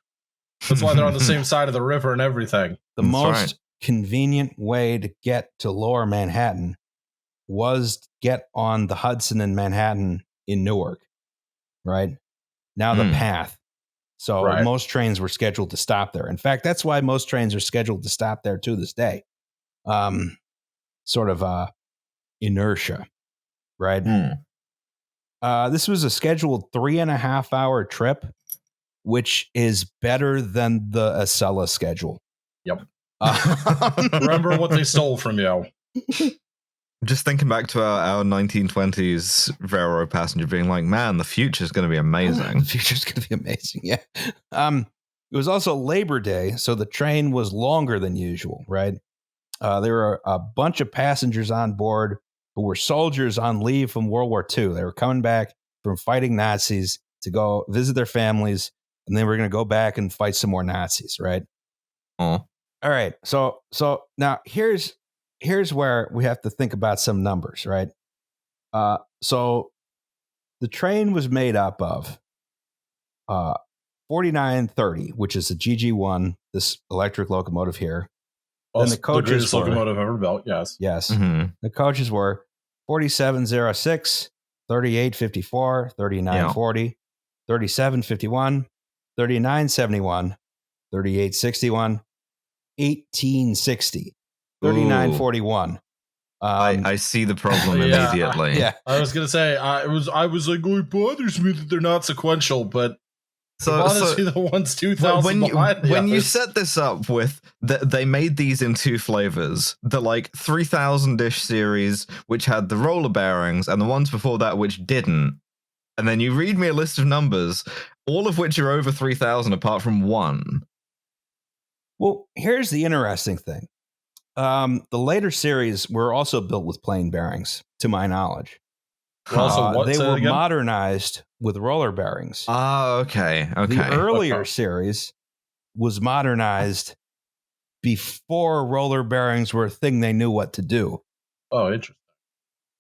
That's why they're on the same side of the river and everything. The most convenient way to get to lower Manhattan was to get on the Hudson in Manhattan in Newark, right? Now the path. So most trains were scheduled to stop there. In fact, that's why most trains are scheduled to stop there to this day. Sort of inertia, right? This was a scheduled 3.5 hour trip, which is better than the Acela schedule. Yep. Remember what they stole from you. Just thinking back to our 1920s railroad passenger being like, man, the future's going to be amazing. The future's going to be amazing, yeah. It was also Labor Day, so the train was longer than usual, right? There were a bunch of passengers on board who were soldiers on leave from World War II. They were coming back from fighting Nazis to go visit their families, and they were going to go back and fight some more Nazis, right? Oh. All right. So now here's where we have to think about some numbers, right? So the train was made up of 4930, which is a GG1, this electric locomotive here. Well, then the coaches the greatest locomotive ever built, yes. Yes. Mm-hmm. The coaches were 4706, 3854, 3940, 3751, 3971, 3861, 1860, 3941. I see the problem immediately. Yeah. I was gonna say I was like, oh, it bothers me that they're not sequential, but honestly, the ones 2000 when you set this up with they made these in two flavors, the like 3000-ish series, which had the roller bearings, and the ones before that which didn't, and then you read me a list of numbers, all of which are over 3000 apart from one. Well, here's the interesting thing. The later series were also built with plain bearings, to my knowledge. They were modernized with roller bearings. Okay. The earlier series was modernized before roller bearings were a thing they knew what to do. Oh, interesting.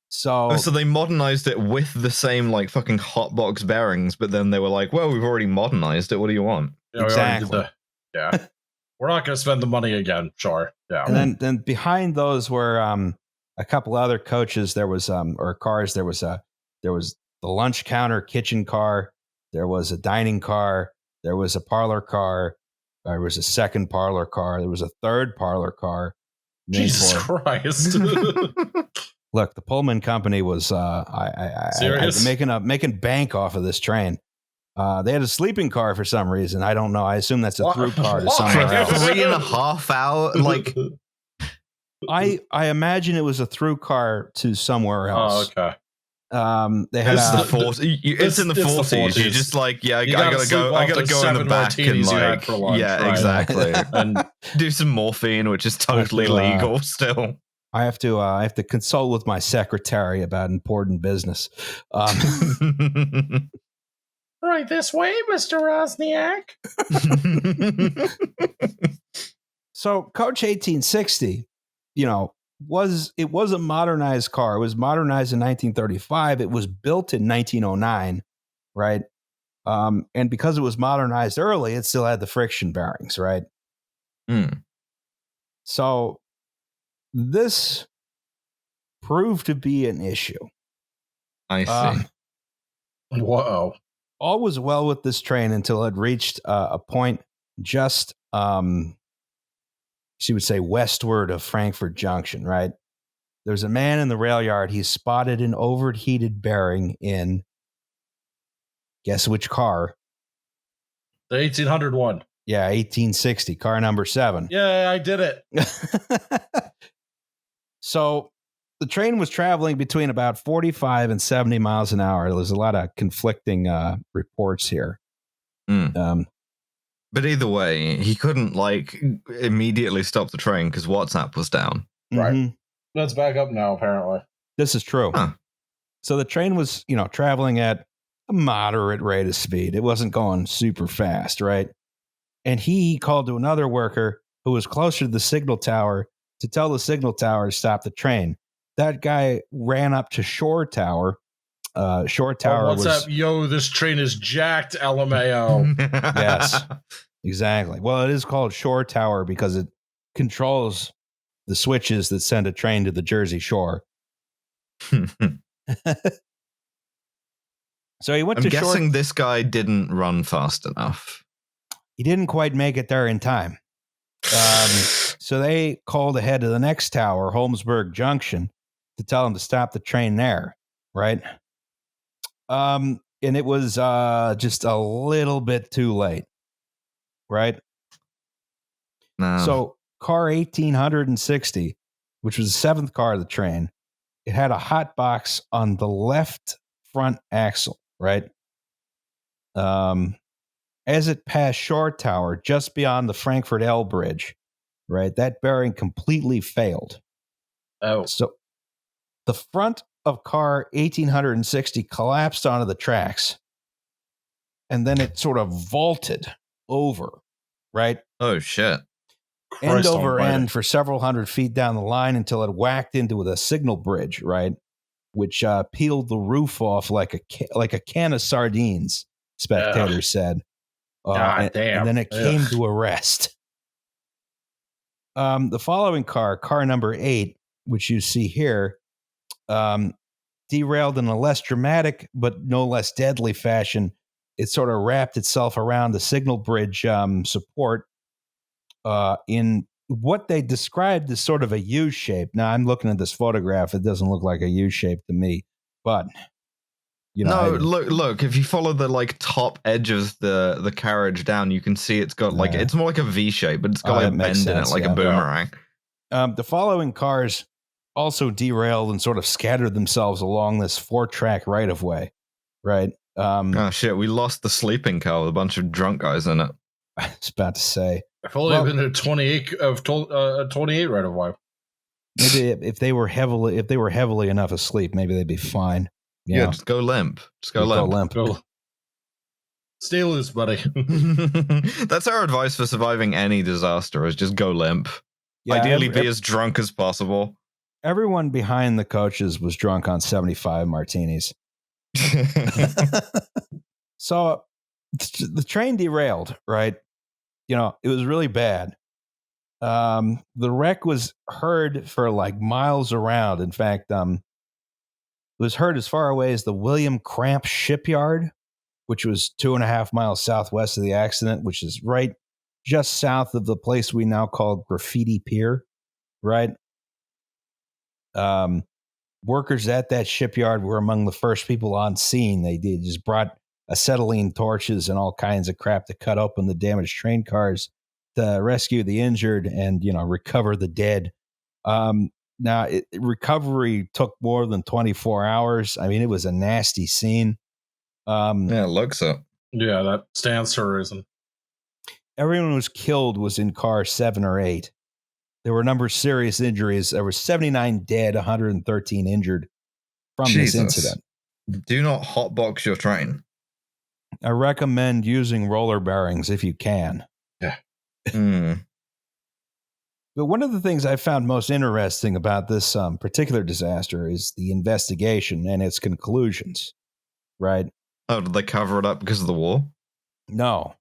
So they modernized it with the same like fucking hotbox bearings, but then they were like, well, we've already modernized it. What do you want? Yeah, exactly. We're not going to spend the money again. Sure. Yeah. And then behind those were a couple other coaches. There was or cars. There was the lunch counter kitchen car. There was a dining car. There was a parlor car. There was a second parlor car. There was a third parlor car. Jesus Christ! Look, the Pullman Company was making bank off of this train. They had a sleeping car for some reason. I don't know. I assume that's a through car to somewhere else. 3.5 hour, like. I imagine it was a through car to somewhere else. Oh, okay. They had it's in the 40s. You're just like, I gotta go in the back and like, lunch, exactly, and do some morphine, which is totally legal still. I have to consult with my secretary about important business. Right this way, Mr. Rosniak. So, Coach 1860, was a modernized car. It was modernized in 1935. It was built in 1909, right? And because it was modernized early, it still had the friction bearings, right? So this proved to be an issue. I see. Whoa. All was well with this train until it reached a point just, she would say, westward of Frankford Junction, right? There's a man in the rail yard. He spotted an overheated bearing in, guess which car? The 1800 one. Yeah, 1860, car number 7. Yeah, I did it. So the train was traveling between about 45 and 70 miles an hour. There's a lot of conflicting reports here. But either way, he couldn't immediately stop the train because WhatsApp was down. Right. Mm-hmm. That's back up now, apparently. This is true. Huh. So the train was, traveling at a moderate rate of speed. It wasn't going super fast, right? And he called to another worker who was closer to the signal tower to tell the signal tower to stop the train. That guy ran up to Shore Tower. Shore Tower what's up? Yo, this train is jacked, LMAO. Yes, exactly. Well, it is called Shore Tower because controls the switches that send a train to the Jersey Shore. So he went I'm to guessing this guy didn't run fast enough. He didn't quite make it there in time. So they called ahead to the next tower, Holmesburg Junction, to tell him to stop the train there, right? And it was just a little bit too late, right? No. So car 1860, which was the seventh car of the train, it had a hotbox on the left front axle, right? As it passed Shore Tower, just beyond the Frankfurt L Bridge, right, that bearing completely failed. Oh. So the front of car 1860 collapsed onto the tracks, and then it sort of vaulted over, right? Oh, shit. End over end for several hundred feet down the line until it whacked into the signal bridge, right, which peeled the roof off like a can of sardines, spectators said. God damn. And then it came to a rest. The following car number 8, which you see here, derailed in a less dramatic but no less deadly fashion. It sort of wrapped itself around the signal bridge support in what they described as sort of a U shape. Now, I'm looking at this photograph. It doesn't look like a U shape to me, but look, if you follow the like top edge of the carriage down, you can see it's got like it's more like a V shape, but it's got like a bend in it, like a boomerang. The following cars also derailed and sort of scattered themselves along this 4-track right of way, right? Oh shit, we lost the sleeping car with a bunch of drunk guys in it. I was about to say, if only been a 28 right of way. Maybe if they were heavily enough asleep, maybe they'd be fine. Yeah, just go limp. Go limp. Stay loose, buddy. That's our advice for surviving any disaster: is just go limp. Yeah, ideally, be as drunk as possible. Everyone behind the coaches was drunk on 75 martinis. So the train derailed, right? It was really bad. The wreck was heard for like miles around. In fact, it was heard as far away as the William Cramp Shipyard, which was 2.5 miles southwest of the accident, which is right just south of the place we now call Graffiti Pier, right? Workers at that shipyard were among the first people on scene. They just brought acetylene torches and all kinds of crap to cut open the damaged train cars to rescue the injured and, recover the dead. Now, recovery took more than 24 hours. I mean, it was a nasty scene. Yeah, it looks up. Yeah, that stands to reason. Everyone who was killed was in car 7 or 8. There were a number of serious injuries. There were 79 dead, 113 injured from this incident. Do not hotbox your train. I recommend using roller bearings if you can. Yeah. But one of the things I found most interesting about this particular disaster is the investigation and its conclusions, right? Oh, did they cover it up because of the war? No.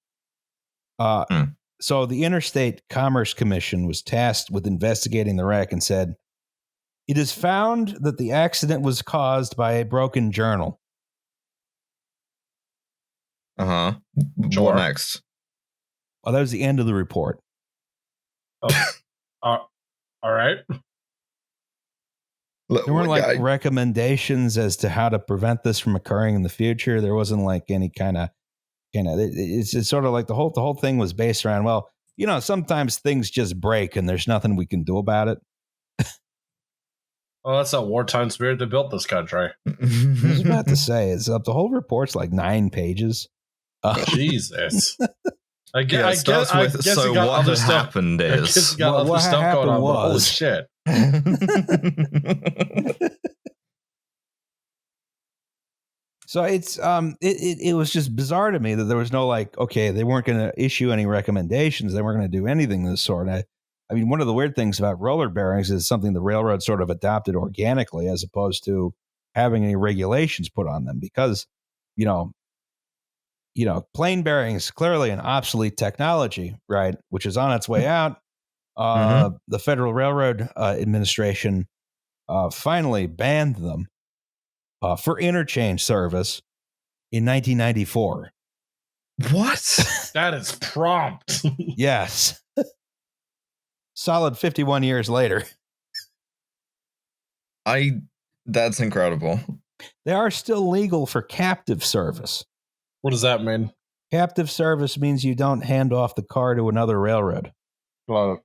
So the Interstate Commerce Commission was tasked with investigating the wreck and said, it is found that the accident was caused by a broken journal. Uh-huh. Sure. What next? Well, that was the end of the report. Oh. All right. There weren't recommendations as to how to prevent this from occurring in the future. There wasn't like any kind of it's sort of like the whole thing was based around, well, sometimes things just break and there's nothing we can do about it. Well, that's that wartime spirit that built this country. I was about to say, the whole report's like 9 pages. Jesus. I guess what happened is what happened was holy shit. So it's it was just bizarre to me that there was no they weren't going to issue any recommendations. They weren't going to do anything of this sort. I mean, one of the weird things about roller bearings is something the railroad sort of adopted organically as opposed to having any regulations put on them because, plain bearings, clearly an obsolete technology, right, which is on its way out. The Federal Railroad Administration finally banned them for interchange service in 1994. What? That is prompt. Yes. Solid 51 years later. That's incredible. They are still legal for captive service. What does that mean? Captive service means you don't hand off the car to another railroad. Well,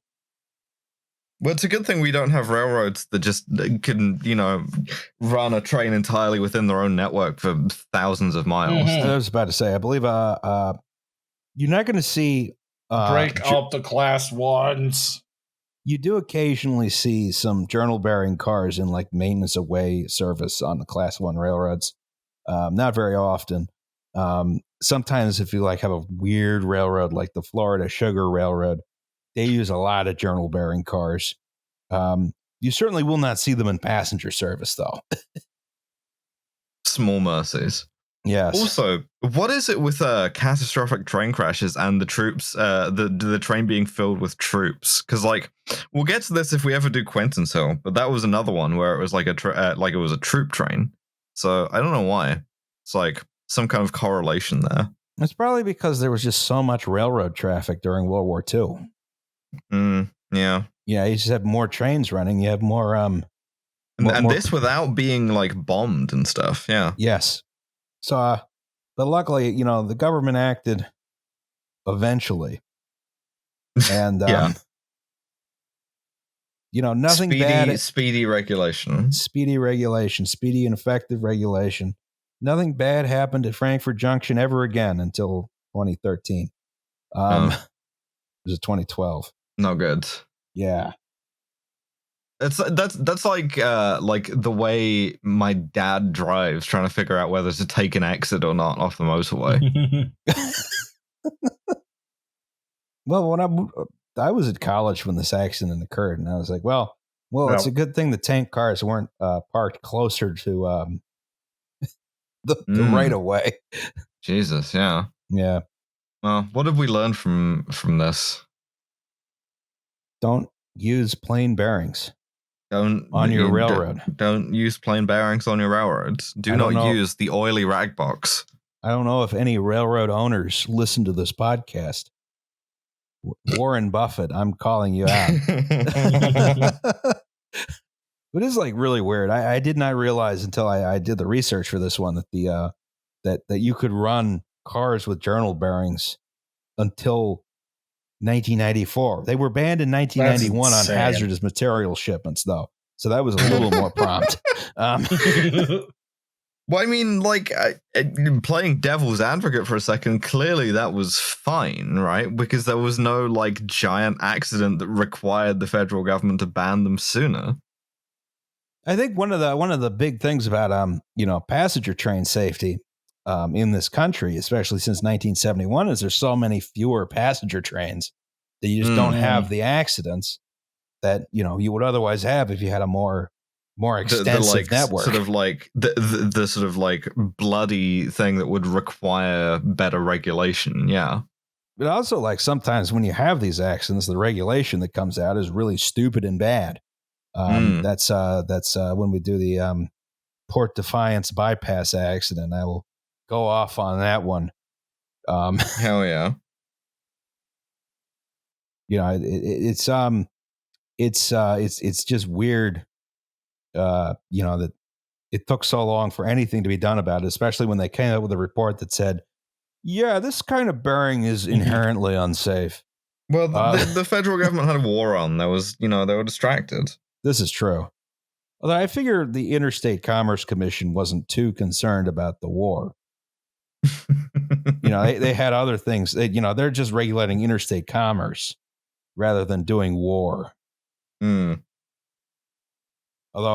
it's a good thing we don't have railroads that just can, run a train entirely within their own network for thousands of miles. I was about to say, I believe you're not going to see... break up the class ones. You do occasionally see some journal-bearing cars in like maintenance away service on the Class 1 railroads. Not very often. Sometimes if you like have a weird railroad like the Florida Sugar Railroad, they use a lot of journal-bearing cars. You certainly will not see them in passenger service, though. Small mercies. Yes. Also, what is it with catastrophic train crashes and the troops, the train being filled with troops? Because we'll get to this if we ever do Quentin's Hill, but that was another one where it was like it was a troop train. So I don't know why. It's like some kind of correlation there. It's probably because there was just so much railroad traffic during World War II. Yeah. Yeah, you just have more trains running. You have more. And this without being like bombed and stuff. Yeah. Yes. So, but luckily, the government acted eventually, and nothing bad. Speedy regulation, speedy and effective regulation. Nothing bad happened at Frankford Junction ever again until 2013. It was 2012. No good. Yeah. That's like the way my dad drives, trying to figure out whether to take an exit or not off the motorway. Well, when I was at college when this accident occurred, and I was like, well, it's a good thing the tank cars weren't parked closer to the right of way. Jesus, yeah. Yeah. Well, what have we learned from this? Don't use plain bearings. On your railroad. Don't use plain bearings on your railroads. Do not use the oily rag box. I don't know if any railroad owners listen to this podcast. Warren Buffett, I'm calling you out. But it's like really weird. I did not realize until I did the research for this one that the that you could run cars with journal bearings until 1994. They were banned in 1991 on hazardous material shipments, though. So that was a little more prompt. Well, I mean, playing devil's advocate for a second, clearly that was fine, right? Because there was no giant accident that required the federal government to ban them sooner. I think one of the big things about passenger train safety in this country, especially since 1971, is there's so many fewer passenger trains that you just don't have the accidents that you would otherwise have if you had a more extensive network. Sort of the sort of bloody thing that would require better regulation. Yeah. But also sometimes when you have these accidents, the regulation that comes out is really stupid and bad. That's when we do the Port Defiance bypass accident. I will go off on that one. Hell yeah. It's just weird. That it took so long for anything to be done about it, especially when they came out with a report that said, yeah, this kind of bearing is inherently unsafe. Well, the federal government had a war on. There was, they were distracted. This is true. Although I figure the Interstate Commerce Commission wasn't too concerned about the war. They had other things. They're just regulating interstate commerce rather than doing war. Although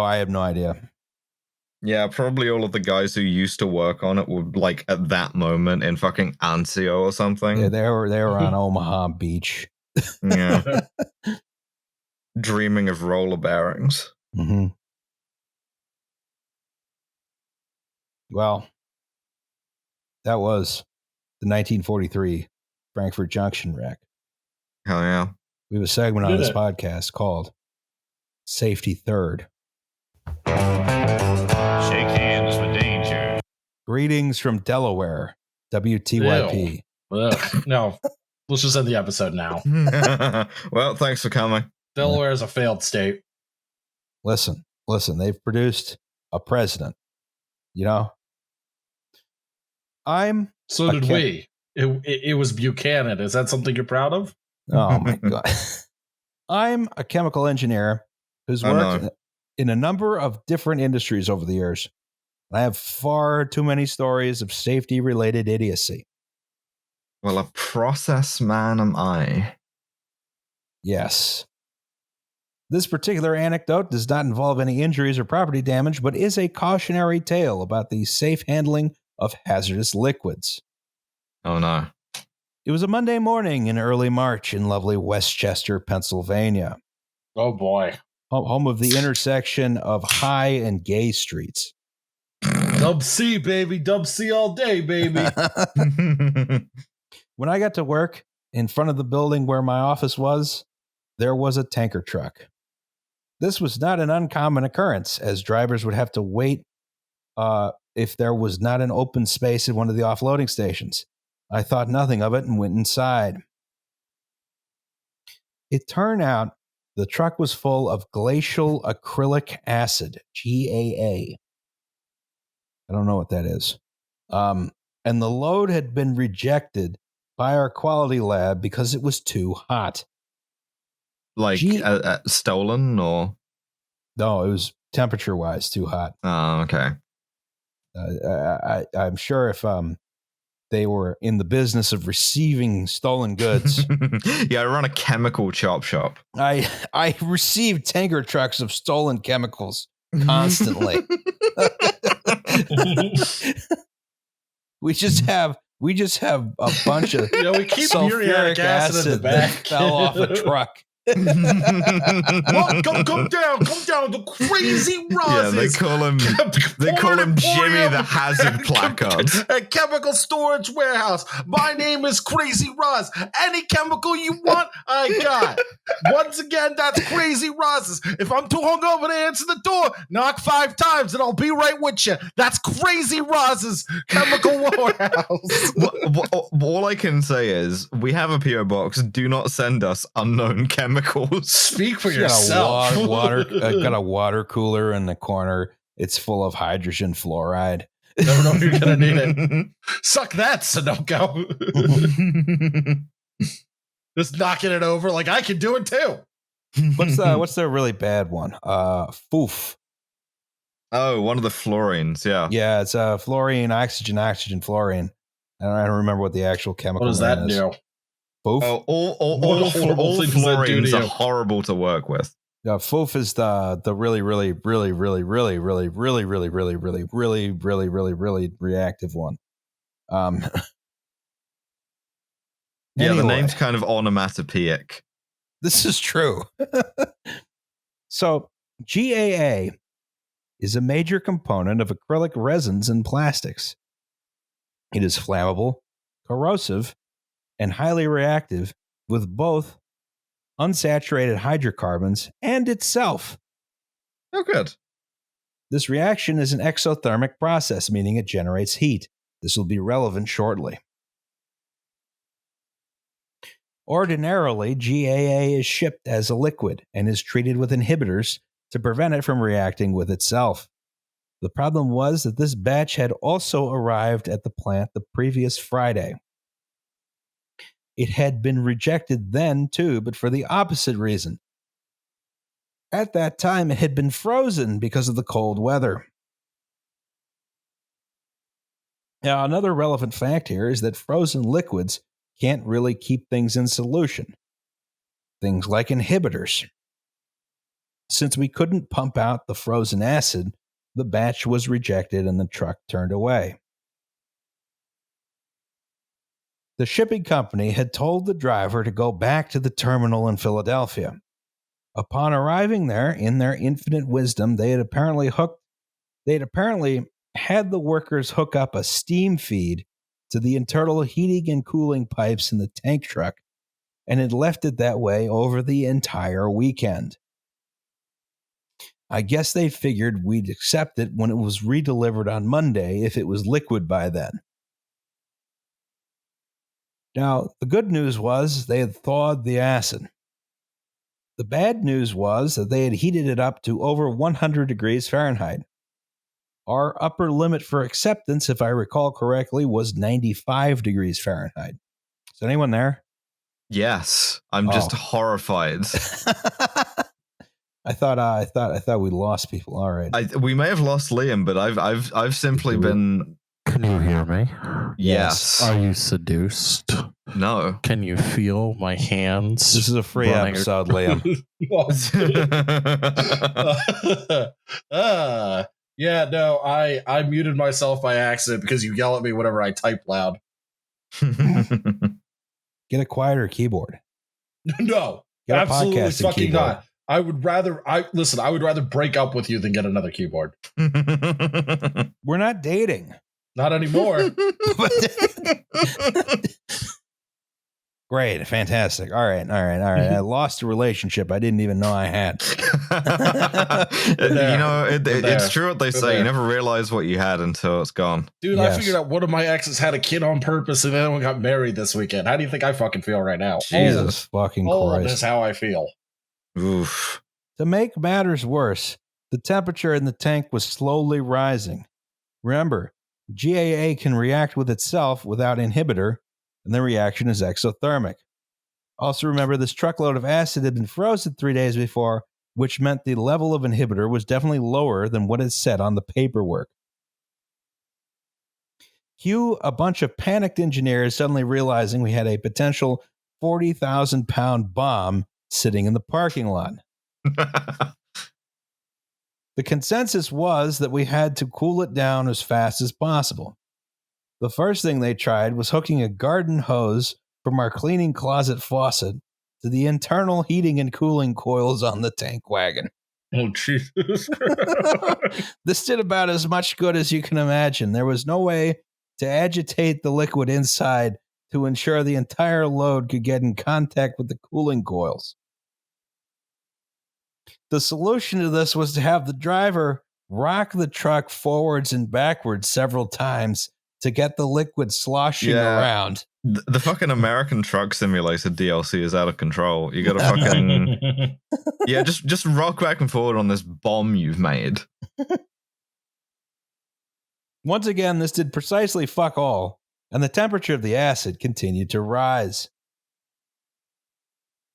I have no idea. Yeah, probably all of the guys who used to work on it were at that moment in fucking Anzio or something. Yeah, they were on Omaha Beach. Yeah. Dreaming of roller bearings. Mm-hmm. Well, that was the 1943 Frankfurt Junction wreck. Hell yeah. We have a segment on Did this it. podcast called Safety Third. Shake hands for danger. Greetings from Delaware, WTYP. Ugh. No, let's just end the episode now. Well, thanks for coming. Delaware is a failed state. Listen, they've produced a president. You know, So did we. It was Buchanan. Is that something you're proud of? Oh my God. I'm a chemical engineer who's worked in a number of different industries over the years. I have far too many stories of safety-related idiocy. Well, a process man am I. Yes. This particular anecdote does not involve any injuries or property damage, but is a cautionary tale about the safe handling of hazardous liquids. Oh, no. It was a Monday morning in early March in lovely Westchester, Pennsylvania. Oh, boy. Home of the intersection of High and Gay streets. Dub C, baby. Dub C all day, baby. When I got to work, in front of the building where my office was, there was a tanker truck. This was not an uncommon occurrence, as drivers would have to wait if there was not an open space at one of the offloading stations. I thought nothing of it and went inside. It turned out the truck was full of glacial acrylic acid, GAA. I don't know what that is. And the load had been rejected by our quality lab because it was too hot. Like stolen or? No, it was temperature-wise too hot. Oh, okay. I'm sure if they were in the business of receiving stolen goods. Yeah, I run a chemical chop shop. I receive tanker trucks of stolen chemicals constantly. We just have a bunch of we keep sulfuric muriatic acid in the that back. fell off a truck. What? Come down, the crazy Rosses. Yeah, they call him Jimmy the Hazard Placard. A chemical storage warehouse. My name is Crazy Roz. Any chemical you want, I got. Once again, that's Crazy Roz's. If I'm too hungover to answer the door, knock 5 times and I'll be right with you. That's Crazy Roz's chemical warehouse. All I can say is we have a PO box. Do not send us unknown chemicals. Speak for yourself. Got a water cooler in the corner. It's full of hydrogen fluoride. Never know if you're gonna need it. Suck that, Sunoco. Just knocking it over like I can do it too. What's the really bad one? Foof. Oh, one of the fluorines. Yeah. Yeah, it's fluorine, oxygen, fluorine. I don't remember what the actual chemical. What does that is. do? Foof. Oh, all fluorines are horrible to work with. Yeah, foof is the really reactive one. Yeah, anyway, the name's kind of onomatopoeic. This is true. So, GAA is a major component of acrylic resins and plastics. It is flammable, corrosive, and highly reactive with both unsaturated hydrocarbons and itself. Oh, good. This reaction is an exothermic process, meaning it generates heat. This will be relevant shortly. Ordinarily, GAA is shipped as a liquid and is treated with inhibitors to prevent it from reacting with itself. The problem was that this batch had also arrived at the plant the previous Friday. It had been rejected then, too, but for the opposite reason. At that time, it had been frozen because of the cold weather. Now, another relevant fact here is that frozen liquids can't really keep things in solution. Things like inhibitors. Since we couldn't pump out the frozen acid, the batch was rejected and the truck turned away. The shipping company had told the driver to go back to the terminal in Philadelphia. Upon arriving there, in their infinite wisdom, they had apparently had the workers hook up a steam feed to the internal heating and cooling pipes in the tank truck and had left it that way over the entire weekend. I guess they figured we'd accept it when it was redelivered on Monday if it was liquid by then. Now, the good news was they had thawed the acid. The bad news was that they had heated it up to over 100 degrees Fahrenheit. Our upper limit for acceptance, if I recall correctly, was 95 degrees Fahrenheit. Is anyone there? Yes, I'm just horrified. I thought we lost people. All right. We may have lost Liam, but I've simply been. Can you hear me? Yes. Are you seduced? No. Can you feel my hands? This is a free episode, Liam. Yeah, no, I muted myself by accident because you yell at me whenever I type loud. Get a quieter keyboard. No, Get a absolutely podcasting fucking keyboard. not. I would rather break up with you than get another keyboard. We're not dating. Not anymore. Great, fantastic. All right. I lost a relationship I didn't even know I had. It's true what they say. You never realize what you had until it's gone. Dude, Yes. I figured out one of my exes had a kid on purpose and then we got married this weekend. How do you think I fucking feel right now? Jesus fucking All of Christ. this is how I feel. Oof. To make matters worse, the temperature in the tank was slowly rising. Remember, GAA can react with itself without inhibitor, and the reaction is exothermic. Also remember, this truckload of acid had been frozen 3 days before, which meant the level of inhibitor was definitely lower than what is said on the paperwork. Cue a bunch of panicked engineers suddenly realizing we had a potential 40,000-pound bomb sitting in the parking lot. The consensus was that we had to cool it down as fast as possible. The first thing they tried was hooking a garden hose from our cleaning closet faucet to the internal heating and cooling coils on the tank wagon. Oh, Jesus. This did about as much good as you can imagine. There was no way to agitate the liquid inside to ensure the entire load could get in contact with the cooling coils. The solution to this was to have the driver rock the truck forwards and backwards several times to get the liquid sloshing around. The fucking American Truck Simulator DLC is out of control. You gotta fucking just rock back and forward on this bomb you've made. Once again, this did precisely fuck all, and the temperature of the acid continued to rise.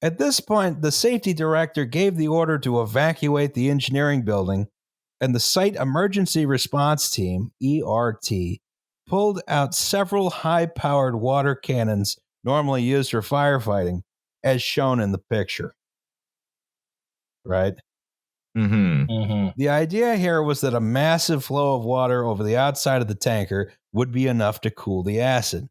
At this point, the safety director gave the order to evacuate the engineering building, and the site emergency response team, ERT, pulled out several high-powered water cannons normally used for firefighting, as shown in the picture. Right? Mm-hmm. Mm-hmm. The idea here was that a massive flow of water over the outside of the tanker would be enough to cool the acid.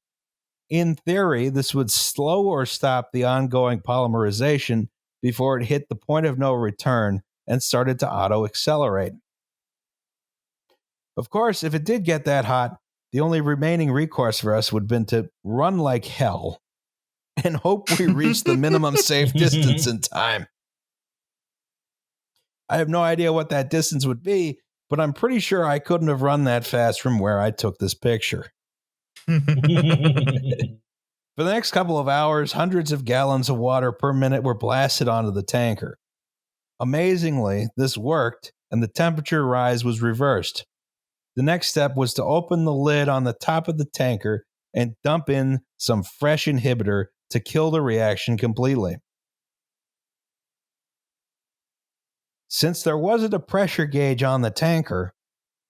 In theory, this would slow or stop the ongoing polymerization before it hit the point of no return and started to auto-accelerate. Of course, if it did get that hot, the only remaining recourse for us would have been to run like hell and hope we reach the minimum safe distance in time. I have no idea what that distance would be, but I'm pretty sure I couldn't have run that fast from where I took this picture. For the next couple of hours, hundreds of gallons of water per minute were blasted onto the tanker. Amazingly, this worked, and the temperature rise was reversed. The next step was to open the lid on the top of the tanker and dump in some fresh inhibitor to kill the reaction completely. Since there wasn't a pressure gauge on the tanker,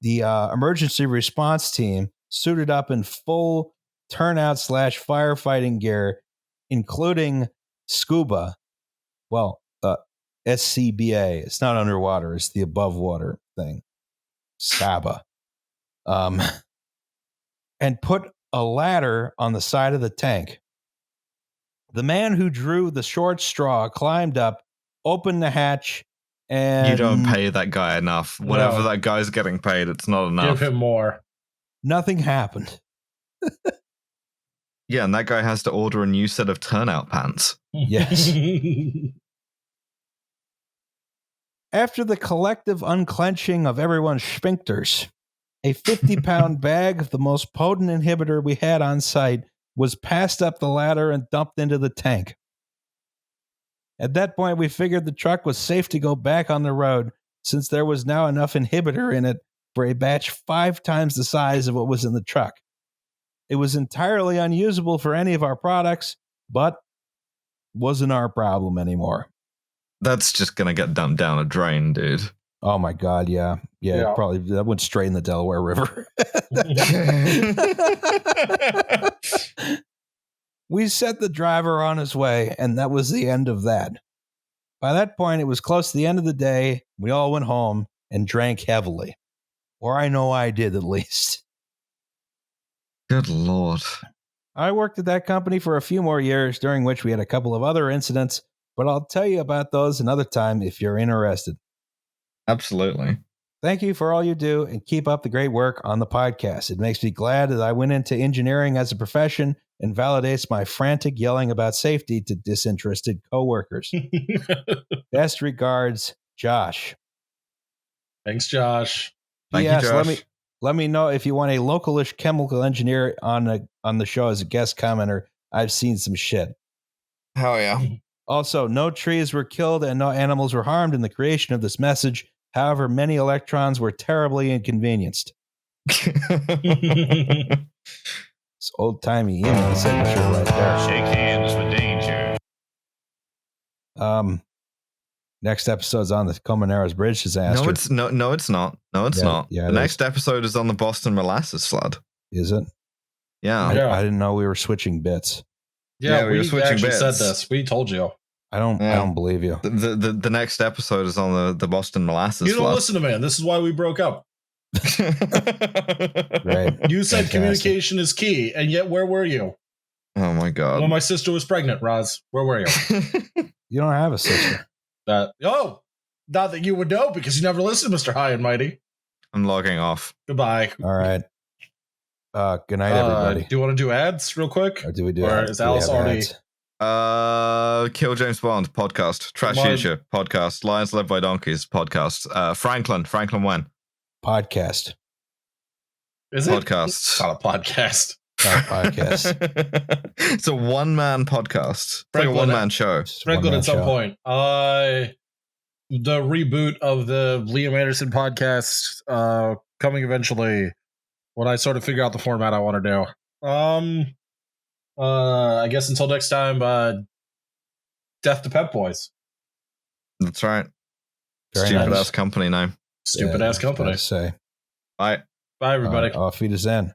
the emergency response team suited up in full turnout/firefighting gear, including scuba. Well, SCBA. It's not underwater. It's the above water thing. SCABA. And put a ladder on the side of the tank. The man who drew the short straw climbed up, opened the hatch, and You don't pay that guy enough. Whatever that guy's getting paid, it's not enough. Give him more. nothing happened. Yeah, and that guy has to order a new set of turnout pants. Yes. After the collective unclenching of everyone's sphincters, a 50-pound bag of the most potent inhibitor we had on site was passed up the ladder and dumped into the tank. At that point, we figured the truck was safe to go back on the road since there was now enough inhibitor in it for a batch 5 times the size of what was in the truck. It was entirely unusable for any of our products, but wasn't our problem anymore. That's just gonna get dumped down a drain, dude. Oh my God, yeah. Yeah. Probably that went straight in the Delaware River. We set the driver on his way, and that was the end of that. By that point, it was close to the end of the day. We all went home and drank heavily. Or I know I did, at least. Good Lord. I worked at that company for a few more years, during which we had a couple of other incidents, but I'll tell you about those another time if you're interested. Absolutely. Thank you for all you do, and keep up the great work on the podcast. It makes me glad that I went into engineering as a profession and validates my frantic yelling about safety to disinterested coworkers. Best regards, Josh. Thanks, Josh. Thank P.S. you, Josh. Let me know if you want a localish chemical engineer on the show as a guest commenter. I've seen some shit. Hell yeah. Also, no trees were killed and no animals were harmed in the creation of this message. However, many electrons were terribly inconvenienced. It's old-timey email signature right there. Shake hands with danger. Next episode's on the Comaneros Bridge disaster. No, it's not. No, it's not. Yeah, the next episode is on the Boston molasses flood. Is it? Yeah. Yeah. I didn't know we were switching bits. Yeah, we we were switching actually bits. said this. We told you. I don't believe you. The next episode is on the Boston molasses You don't flood. listen to me. This is why we broke up. Right. You said Fantastic. communication is key, and yet where were you? Oh my god. When my sister was pregnant, Roz, where were you? You don't have a sister. Not that you would know because you never listened, Mr. High and Mighty. I'm logging off. Goodbye. All right. Good night, everybody. Do you want to do ads real quick? Or do we do or ads? is Do we Alice have already- Kill James Bond podcast. Trash Come on. Future podcast. Lions Led by Donkeys podcast. Franklin when Podcast. Is it? podcasts. It's not a podcast. Not a podcast. It's a one-man podcast. It's like a Franklin- one-man show. It's a Franklin, one-man at some show. point. The reboot of the Liam Anderson podcast coming eventually when I sort of figure out the format I want to do. I guess until next time, Death to Pep Boys. That's right. Very Stupid nice. ass company name. Stupid Yeah, ass company. I was about to say. Bye. Bye, everybody. Auf Wiedersehen.